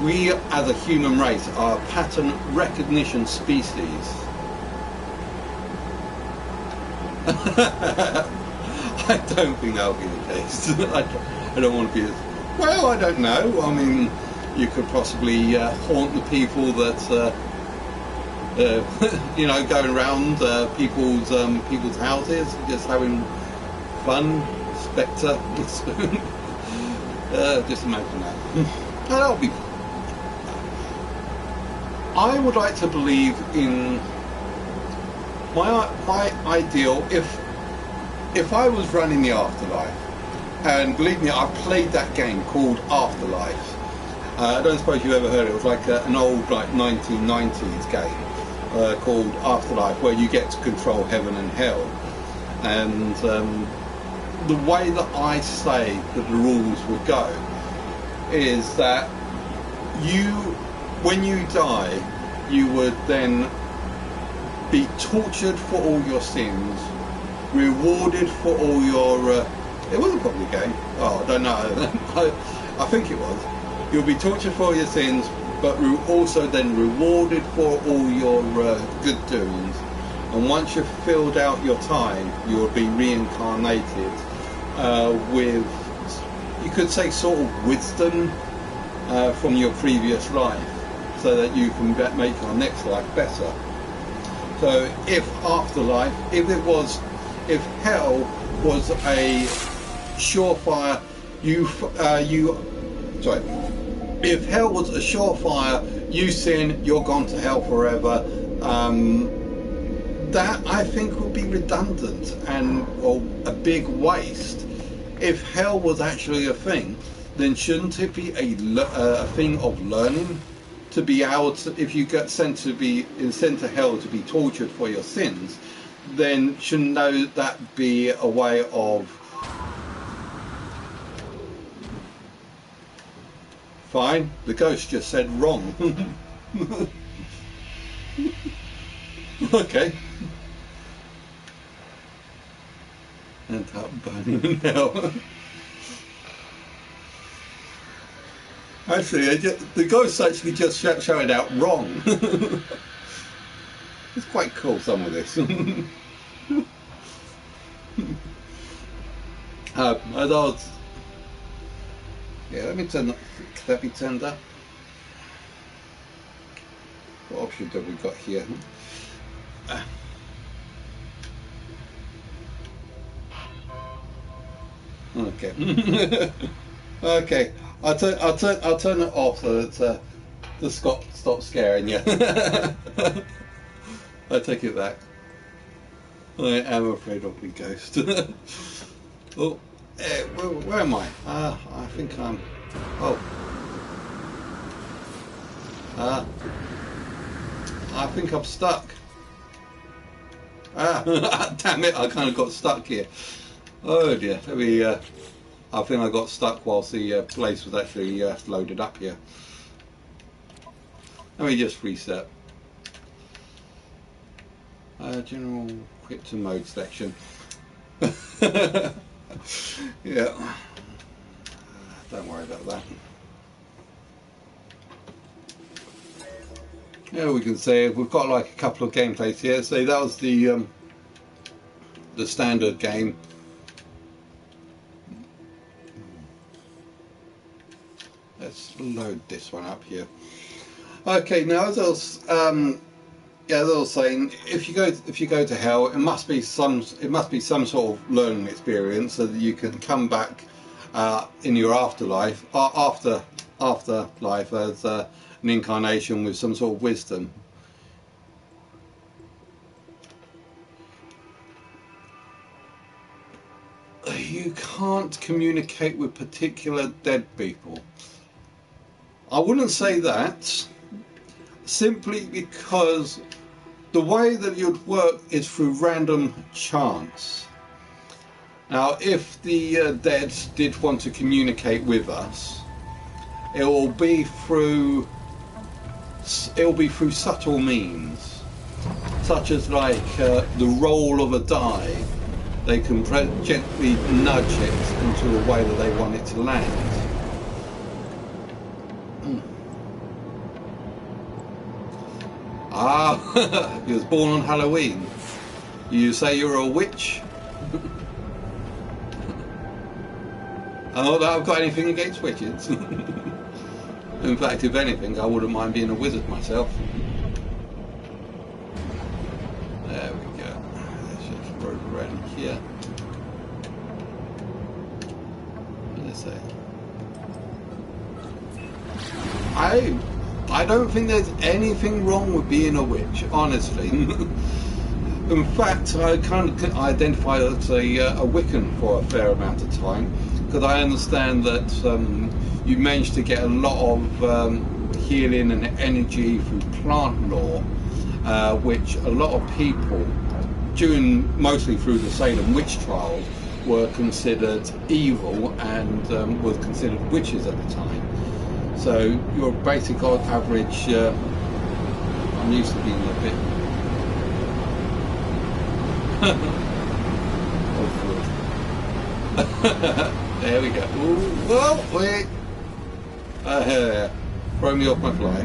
we as a human race are a pattern recognition species. I don't think that'll be the case. I don't want to be. Well, I don't know. I mean, you could possibly haunt the people that you know, going around people's houses, just having fun. Spectre. Just imagine that. That'll be. I would like to believe in my ideal. If I was running the afterlife, and believe me, I've played that game called Afterlife. I don't suppose you ever heard it. It was like an old 1990s game called Afterlife, where you get to control heaven and hell. And the way that I say that the rules would go is that when you die, you would then be tortured for all your sins, rewarded for all your it wasn't probably a game. Oh, I don't know. I think it was. You'll be tortured for your sins, but also then rewarded for all your good doings. And once you've filled out your time, you will be reincarnated with you could say sort of wisdom from your previous life, so that you can make your next life better. So if afterlife, if hell was a surefire, if hell was a surefire, you sin, you're gone to hell forever, that I think would be redundant and or a big waste. If hell was actually a thing, then shouldn't it be a thing of learning? To be able to, if you get sent to hell to be tortured for your sins, then shouldn't that be a way of fine? The ghost just said wrong. Okay. And up burning in hell. Actually, the ghost actually just shouted out wrong. It's quite cool, some of this. As I was, yeah, let me turn that. Could that be turned up? What options have we got here? Okay. Okay. I'll turn it off so that the Scott stops scaring you. I take it back. I am afraid of the ghost. Oh, where am I? I think I'm. Oh. I think I'm stuck. Damn it! I kind of got stuck here. Oh dear. Let me. I think I got stuck whilst the place was actually loaded up here. Let me just reset. General quit to mode selection. Yeah. Don't worry about that. Yeah, we can say we've got like a couple of gameplays here. So that was the standard game. Let's load this one up here. Okay, now as I was, as I was saying, if you go to hell, it must be some sort of learning experience so that you can come back in your afterlife, afterlife as an incarnation with some sort of wisdom. You can't communicate with particular dead people. I wouldn't say that, simply because the way that it would work is through random chance. Now, if the dead did want to communicate with us, it will be through subtle means, such as like the roll of a die. They can gently nudge it into a way that they want it to land. Ah, he was born on Halloween. You say you're a witch? I don't know that I've got anything against witches. In fact, if anything, I wouldn't mind being a wizard myself. There we go. Let's just roll around here. What did I say? I don't think there's anything wrong with being a witch, honestly. In fact, I kind of identify as a Wiccan for a fair amount of time, because I understand that you manage to get a lot of healing and energy through plant lore, which a lot of people, mostly through the Salem witch trials, were considered evil and was considered witches at the time. So your basic average, I'm used to being a bit. There we go. Ooh, well, wait. Throw me off my fly.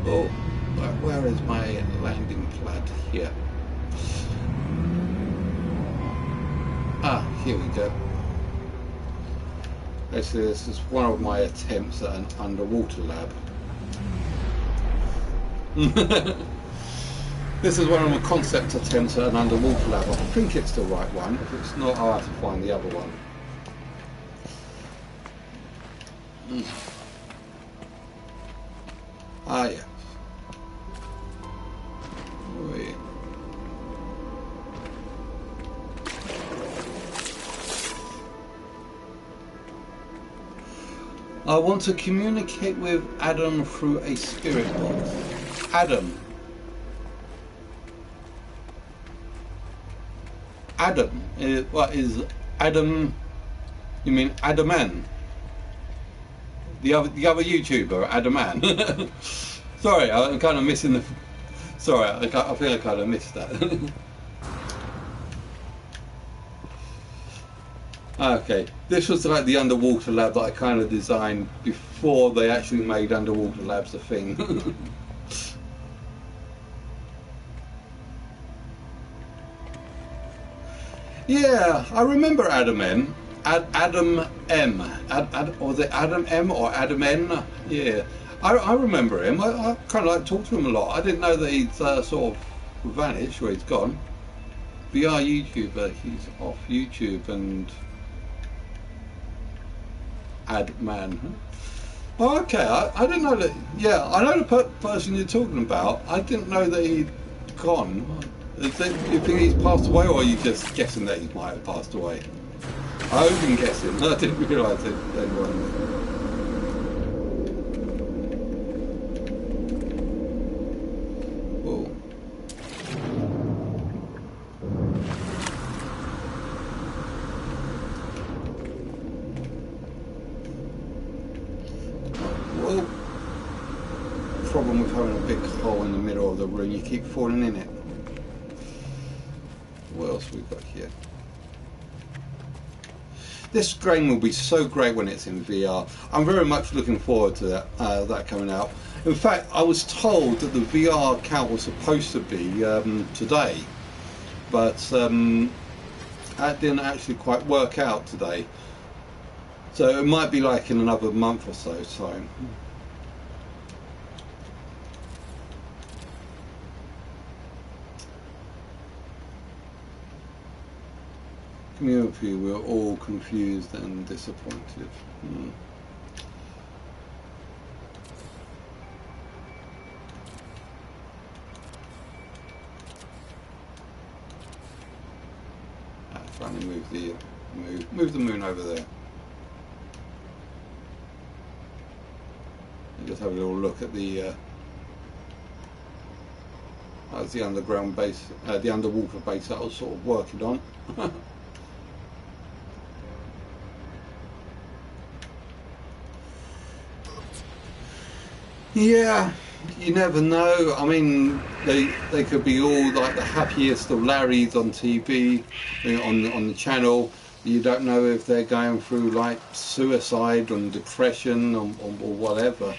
Oh, where is my landing pad here? here we go. Actually, this is one of my attempts at an underwater lab. This is one of my concept attempts at an underwater lab. I think it's the right one. If it's not, I'll have to find the other one. Ah, yeah. Wait. I want to communicate with Adam through a spirit box. Adam. Adam. What is Adam? You mean Adaman? The other YouTuber, Adaman. Sorry, I'm kind of missing the. Sorry, I think I kind of missed that. Okay, this was like the underwater lab that I kind of designed before they actually made underwater labs a thing. Yeah, I remember Adam M. Adam M. Or was it Adam M or Adam N? Yeah, I remember him. I kind of like talked to him a lot. I didn't know that he'd sort of vanished or he's gone. VR YouTuber, he's off YouTube and Adman. Oh, okay, I didn't know that. Yeah, I know the person you're talking about. I didn't know that he'd gone. You think he's passed away, or are you just guessing that he might have passed away? I hope you're guessing. I didn't realise it. Anyone. Well, problem with having a big hole in the middle of the room, you keep falling in it. What else we got here? This game will be so great when it's in VR. I'm very much looking forward to that coming out. In fact, I was told that the VR count was supposed to be today, but that didn't actually quite work out today. So it might be like in another month or so time. Community, we're all confused and disappointed. Trying to move the moon over there. And just have a little look at the that's the underground base, the underwater base that I was sort of working on. Yeah, you never know. I mean, they could be all like the happiest of Larrys on TV, on the channel. You don't know if they're going through like suicide and depression or whatever.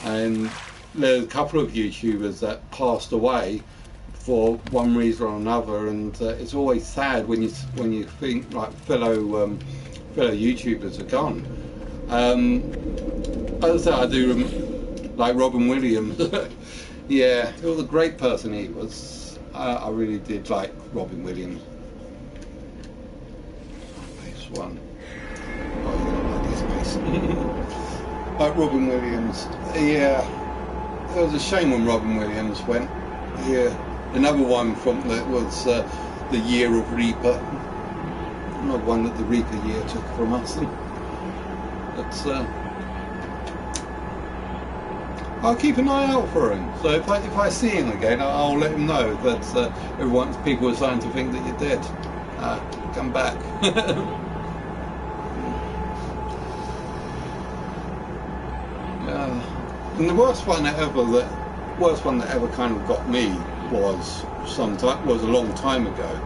And there's a couple of YouTubers that passed away for one reason or another, and it's always sad when you think like fellow YouTubers are gone. As I said, I do. Like Robin Williams. Yeah, he was a great person he was. I really did like Robin Williams. Base one. Oh, you don't like this base. Like Robin Williams. Yeah, it was a shame when Robin Williams went. Yeah, another one from that was the Year of Reaper. Another one that the Reaper year took from us. That's. I'll keep an eye out for him. So if I see him again, I'll let him know that people are starting to think that you're dead. Come back. And the worst one that ever kind of got me was a long time ago,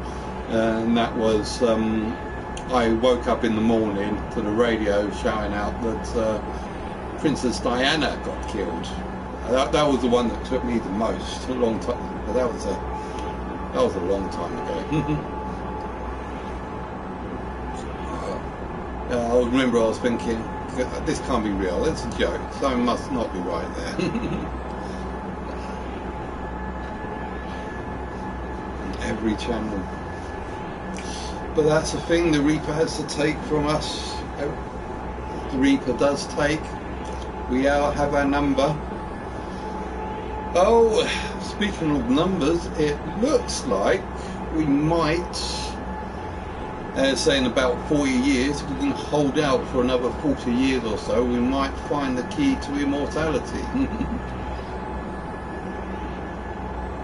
and that was I woke up in the morning to the radio shouting out that. Princess Diana got killed. That was the one that took me the most. A long time, but that was a long time ago. I remember I was thinking, this can't be real, it's a joke, something must not be right there. Every channel. But that's the thing the Reaper has to take from us. The Reaper does take. We all have our number. Oh, speaking of numbers, it looks like we might, say in about 40 years, if we can hold out for another 40 years or so, we might find the key to immortality.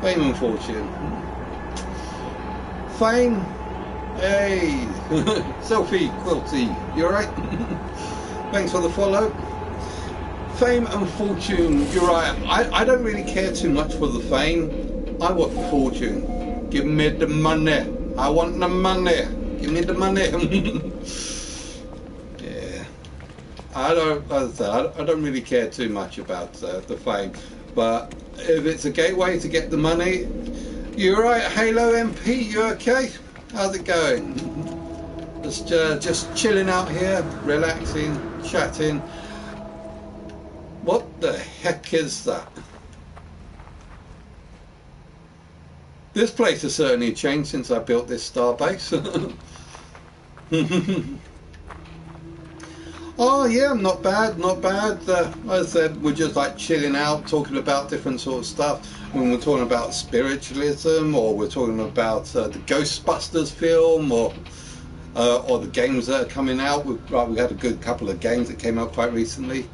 Fame and fortune. Fame? Hey! Selfie, Quilty, you alright? Thanks for the follow. Fame and fortune, you're right. I don't really care too much for the fame. I want the fortune. Give me the money. I want the money. Give me the money. Yeah. I don't really care too much about the fame. But if it's a gateway to get the money, you're right. Halo MP, you okay? How's it going? Just chilling out here, relaxing, chatting. What the heck is that? This place has certainly changed since I built this star base. Oh yeah, not bad, not bad. As I said, we're just like chilling out, talking about different sort of stuff. When we're talking about spiritualism, or we're talking about the Ghostbusters film, or the games that are coming out. We had a good couple of games that came out quite recently.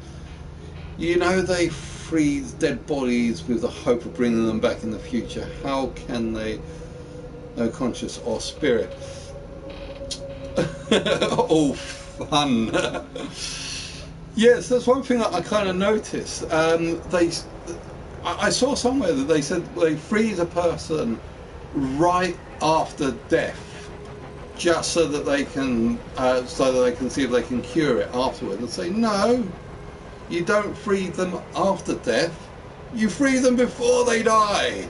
You know, they freeze dead bodies with the hope of bringing them back in the future. How can they? No conscience or spirit. Oh, fun. Yes, that's one thing that I kind of noticed. I saw somewhere that they said they freeze a person right after death, just so that they can see if they can cure it afterwards. And say, no, you don't freeze them after death. You freeze them before they die.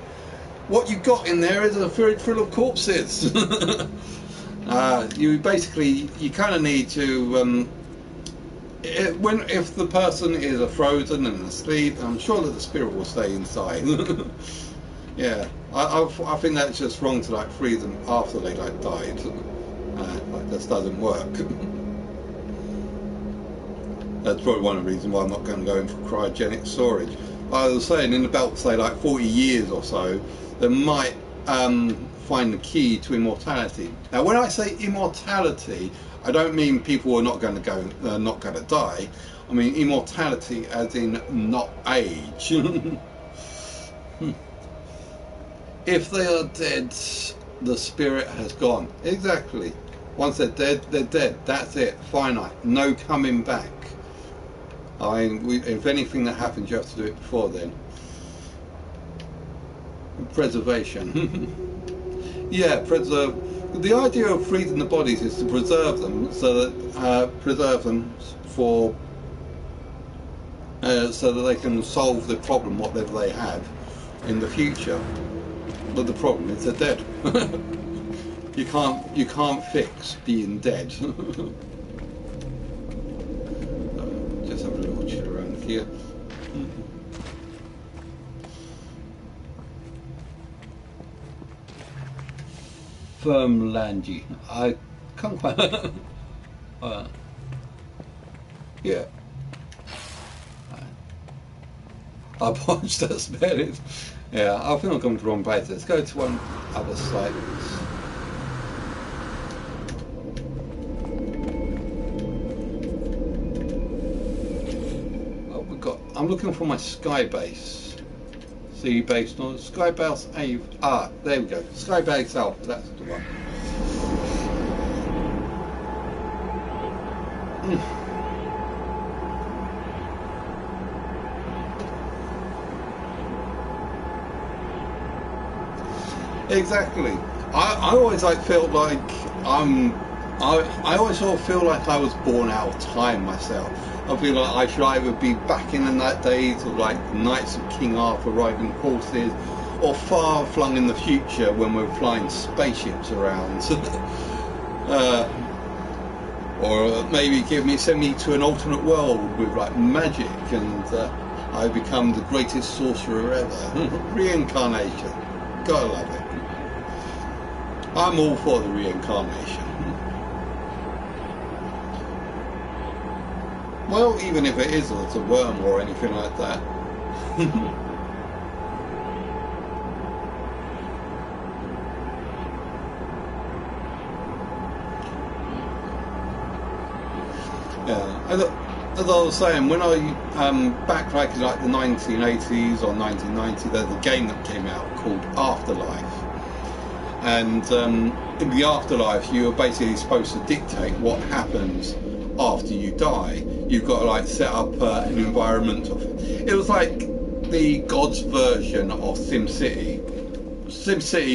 What you got in there is a fridge full of corpses. You kind of need to. If the person is frozen and asleep, I'm sure that the spirit will stay inside. Yeah, I think that's just wrong to like freeze them after they like died. That just doesn't work. That's probably one of the reasons why I'm not going to go in for cryogenic storage. I was saying in about say like 40 years or so, they might find the key to immortality. Now, when I say immortality, I don't mean people are not going to die. I mean immortality as in not age. If they are dead, the spirit has gone. Exactly. Once they're dead, they're dead. That's it. Finite. No coming back. I mean, if anything that happens, you have to do it before then. Preservation. Yeah, preserve. The idea of freezing the bodies is to preserve them, so that so that they can solve the problem, whatever they have, in the future. But the problem is they're dead. You can't fix being dead. Just have a little chill around here. Firmlandy. I can't quite. Yeah. I watched that spirit. Yeah, I think I'm coming to the wrong place. Let's go to one other site. Oh, we got. I'm looking for my sky base. Sea base, no, sky base A. Ah, there we go. Sky base Alpha. That's the one. Exactly. I always felt like I always sort of feel like I was born out of time myself. I feel like I should either be back in the days of like Knights of King Arthur riding horses, or far flung in the future when we're flying spaceships around. or maybe send me to an alternate world with like magic, and I become the greatest sorcerer ever. Reincarnation, gotta love it. I'm all for the reincarnation. Well, even if it is as a worm or anything like that. Yeah, as I was saying, when I back like the 1980s or 1990s, there's a game that came out called Afterlife, and in the afterlife, you are basically supposed to dictate what happens after you die. You've got to like set up an environment of it. It was like the God's version of SimCity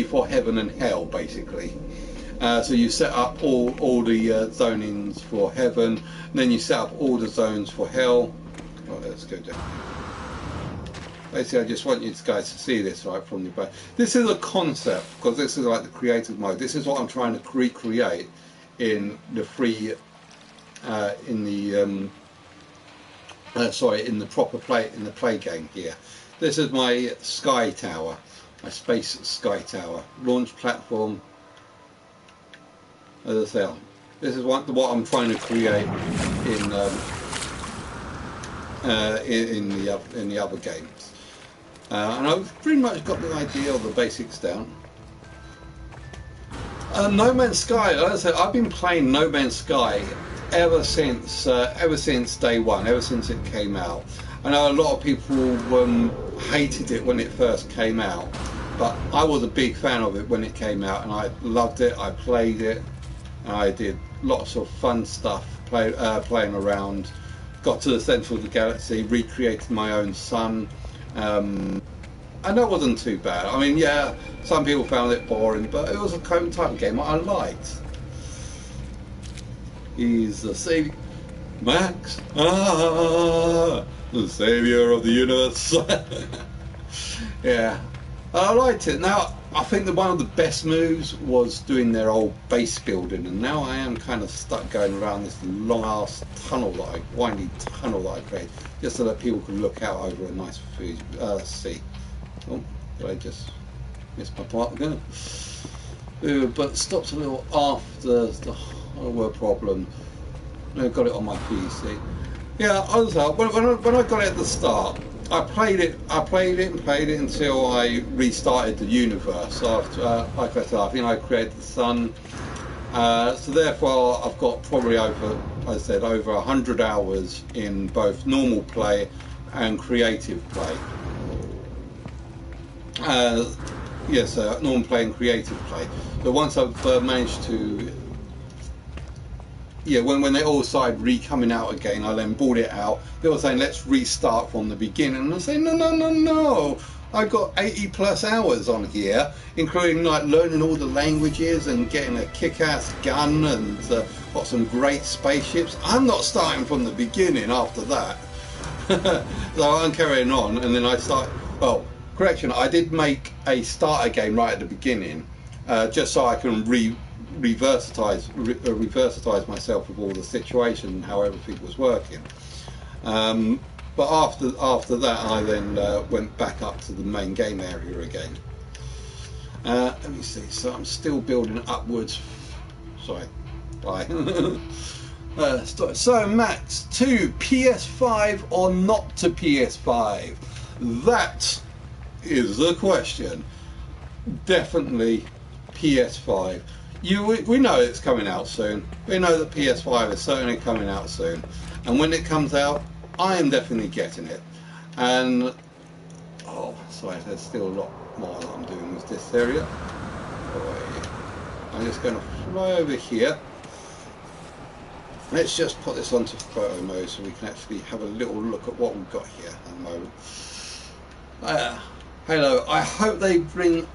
for heaven and hell, basically. So you set up all the zonings for heaven, and then you set up all the zones for hell. Right, let's go down. Basically, I just want you guys to see this right from the back. This is a concept, because this is like the creative mode. This is what I'm trying to recreate in the free, in the proper play game here. This is my Sky Tower, my space Sky Tower, launch platform. As I say, this is what I'm trying to create in the other games, and I've pretty much got the idea of the basics down. No Man's Sky, as I said, I've been playing No Man's Sky ever since day one, ever since it came out. I know a lot of people hated it when it first came out, but I was a big fan of it when it came out, and I loved it. I played it. I did lots of fun stuff, playing around, got to the centre of the galaxy, recreated my own sun, and that wasn't too bad. I mean, yeah, some people found it boring, but it was a type of game I liked. He's the savior, Max, the saviour of the universe. Yeah, I liked it. Now, I think that one of the best moves was doing their old base building, and now I am kind of stuck going around this long ass tunnel windy tunnel that I created, just so that people can look out over a nice sea. Oh, did I just miss my part again? But it stops a little after the hardware problem. I've got it on my PC. Yeah, when I got it at the start, I played it until I restarted the universe. After, like I said, I think I created the sun. So therefore, I've got probably over 100 hours in both normal play and creative play. Yes, normal play and creative play. But once I've managed to, yeah, when they all started coming out again, I then bought it out. They were saying, let's restart from the beginning. And I say, no. I've got 80 plus hours on here, including like learning all the languages and getting a kick-ass gun and got some great spaceships. I'm not starting from the beginning after that. So I'm carrying on, and then I start, well, correction, I did make a starter game right at the beginning, just so I can reversitize myself with all the situation and how everything was working. But after that, I then went back up to the main game area again. Let me see. So I'm still building upwards. Sorry. Bye. So Max, to PS5 or not to PS5? That is the question. Definitely PS5. We know it's coming out soon. We know that PS5 is certainly coming out soon, and when it comes out, I am definitely getting it. And oh, sorry, there's still a lot more that I'm doing with this area. I'm just going to fly over here. Let's just put this onto photo mode so we can actually have a little look at what we've got here at the moment. Hello, I hope they bring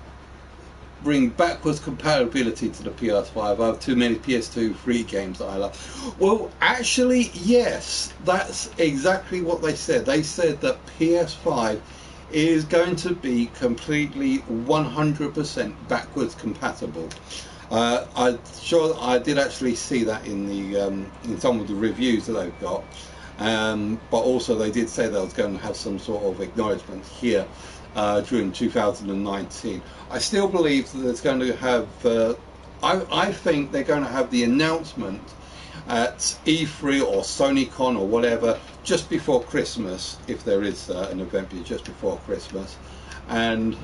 backwards compatibility to the PS5. I have too many PS2 free games that I love. Well, actually, yes, that's exactly what they said. They said that PS5 is going to be completely 100% backwards compatible. I did actually see that in the in some of the reviews that they've got, but also they did say they was going to have some sort of acknowledgement here during 2019. I still believe that it's going to have. I think they're going to have the announcement at E3 or SonyCon or whatever just before Christmas, if there is an event just before Christmas, and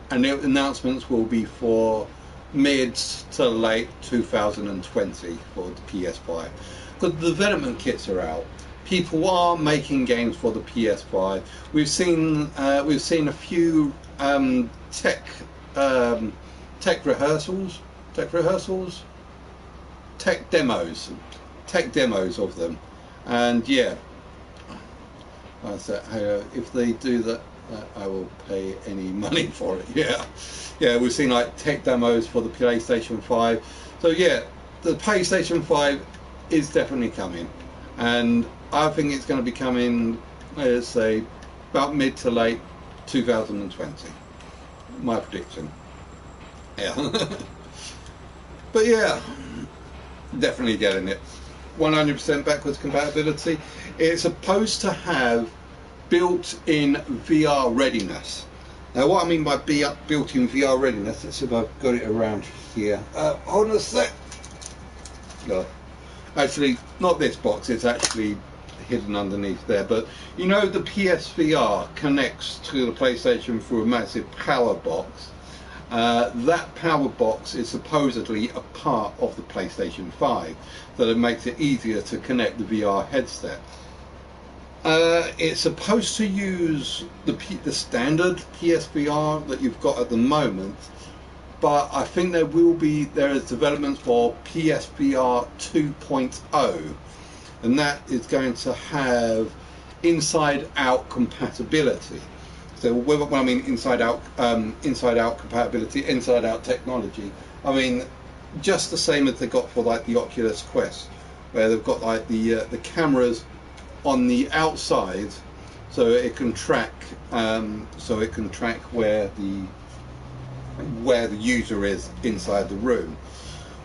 the announcements will be for mid to late 2020 for the PS5, because the development kits are out. People are making games for the PS5. We've seen a few tech demos of them, and yeah, I said, hey, if they do that, I will pay any money for it. Yeah, we've seen like tech demos for the PlayStation 5. So yeah, the PlayStation 5 is definitely coming, and I think it's going to be coming, let's say, about mid to late 2020. My prediction. Yeah. But yeah, definitely getting it. 100% backwards compatibility. It's supposed to have built-in VR readiness. Now, what I mean by built-in VR readiness, let's see if I've got it around here. Hold on a sec. No. Actually, not this box, it's actually hidden underneath there. But you know, the PSVR connects to the PlayStation through a massive power box. That power box is supposedly a part of the PlayStation 5, so it makes it easier to connect the VR headset. It's supposed to use the standard PSVR that you've got at the moment, but I think there is developments for PSVR 2.0, and that is going to have inside-out compatibility. So when I mean inside-out compatibility, inside-out technology, I mean just the same as they got for like the Oculus Quest, where they've got like the cameras on the outside, so it can track where the user is inside the room.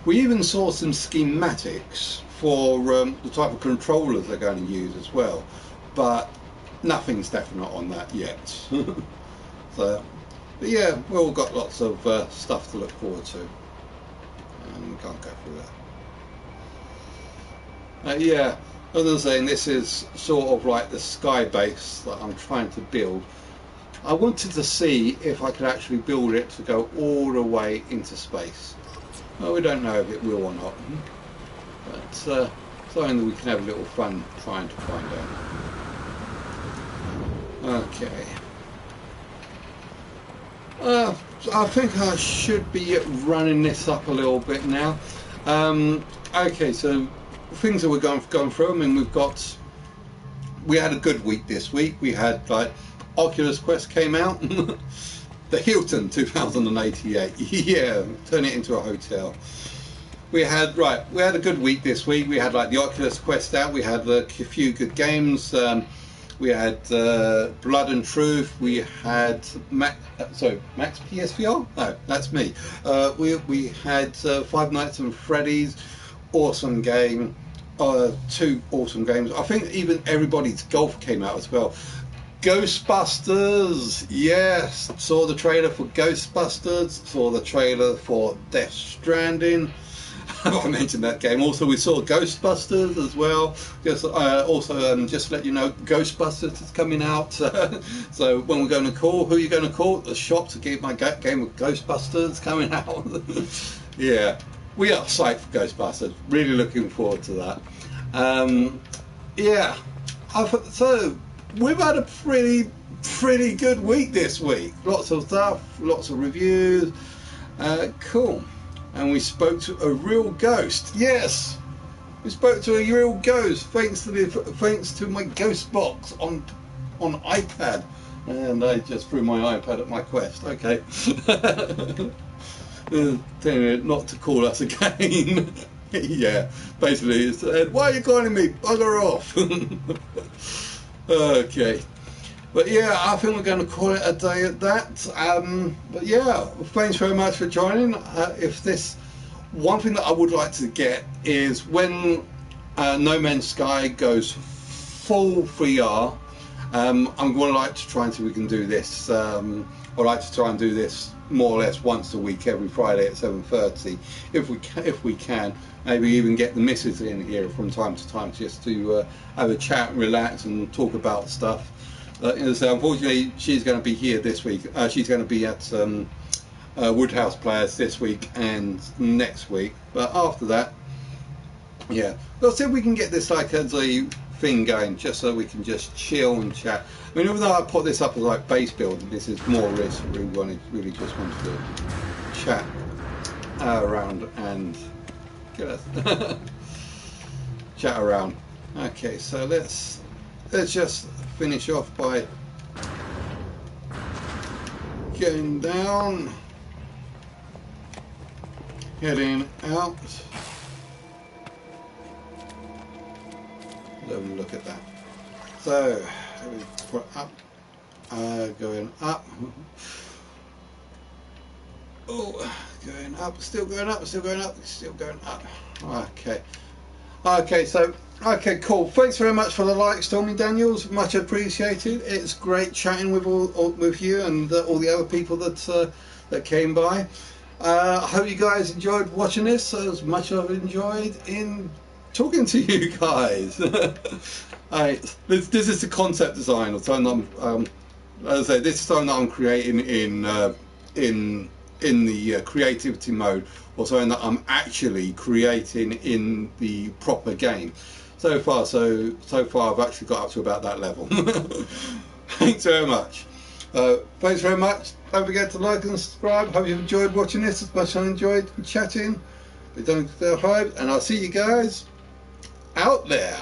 We even saw some schematics for the type of controllers they're going to use as well, but nothing's definite on that yet. So, but yeah, we've all got lots of stuff to look forward to, and we can't go through that. Yeah, as I was saying, this is sort of like the sky base that I'm trying to build. I wanted to see if I could actually build it to go all the way into space. Well, we don't know if it will or not, but something that we can have a little fun trying to find out. Okay. I think I should be running this up a little bit now. Okay, so things that we're going through. I mean, we had a good week this week. We had like Oculus Quest came out, the Hilton 2088. Yeah, turn it into a hotel. We had a good week this week. We had like the Oculus Quest out. We had a few good games. We had Blood and Truth. We had MaxPSVR? No, that's me. We had Five Nights at Freddy's. Awesome game. 2 awesome games. I think even Everybody's Golf came out as well. Ghostbusters, yes. Saw the trailer for Ghostbusters. Saw the trailer for Death Stranding. I mentioned that game. Also, we saw Ghostbusters as well. Just just to let you know, Ghostbusters is coming out. So when we're going to call, who are you going to call at the shop to get my game of Ghostbusters coming out? Yeah, we are psyched for Ghostbusters. Really looking forward to that. Yeah, so we've had a pretty good week this week. Lots of stuff, lots of reviews. Cool. And we spoke to a real ghost. Yes, we spoke to a real ghost thanks to my ghost box on iPad. And I just threw my iPad at my Quest. Okay. Not to call us again. Yeah, basically it said, "Why are you calling me? Bugger off." Okay. But yeah, I think we're going to call it a day at that. But yeah, thanks very much for joining. If this, one thing that I would like to get is when No Man's Sky goes full VR, I'm going to like to try and see if we can do this. I'd like to try and do this more or less once a week, every Friday at 7:30, if we can. Maybe even get the missus in here from time to time just to have a chat and relax and talk about stuff. So unfortunately, she's going to be here this week. She's going to be at Woodhouse Players this week and next week. But after that, yeah, let's see if we can get this like as a thing going, just so we can just chill and chat. I mean, even though I put this up as like base building, this is more risk. Really just wanted to chat around and get us chat around. Okay, so let's just finish off by getting down, heading out. Let me look at that. So let me put up, going up. Oh, going up, still going up, still going up, still going up. Okay, so okay, cool. Thanks very much for the like, Stormy Daniels. Much appreciated. It's great chatting with with you and all the other people that came by. I hope you guys enjoyed watching this as much as I've enjoyed in talking to you guys. Alright, this is the concept design of something as I say, this is something that I'm creating in the creativity mode, or something that I'm actually creating in the proper game. So far I've actually got up to about that level. Thanks very much. Thanks very much. Don't forget to like and subscribe. Hope you've enjoyed watching this as much as I enjoyed chatting. Don't hype, and I'll see you guys out there.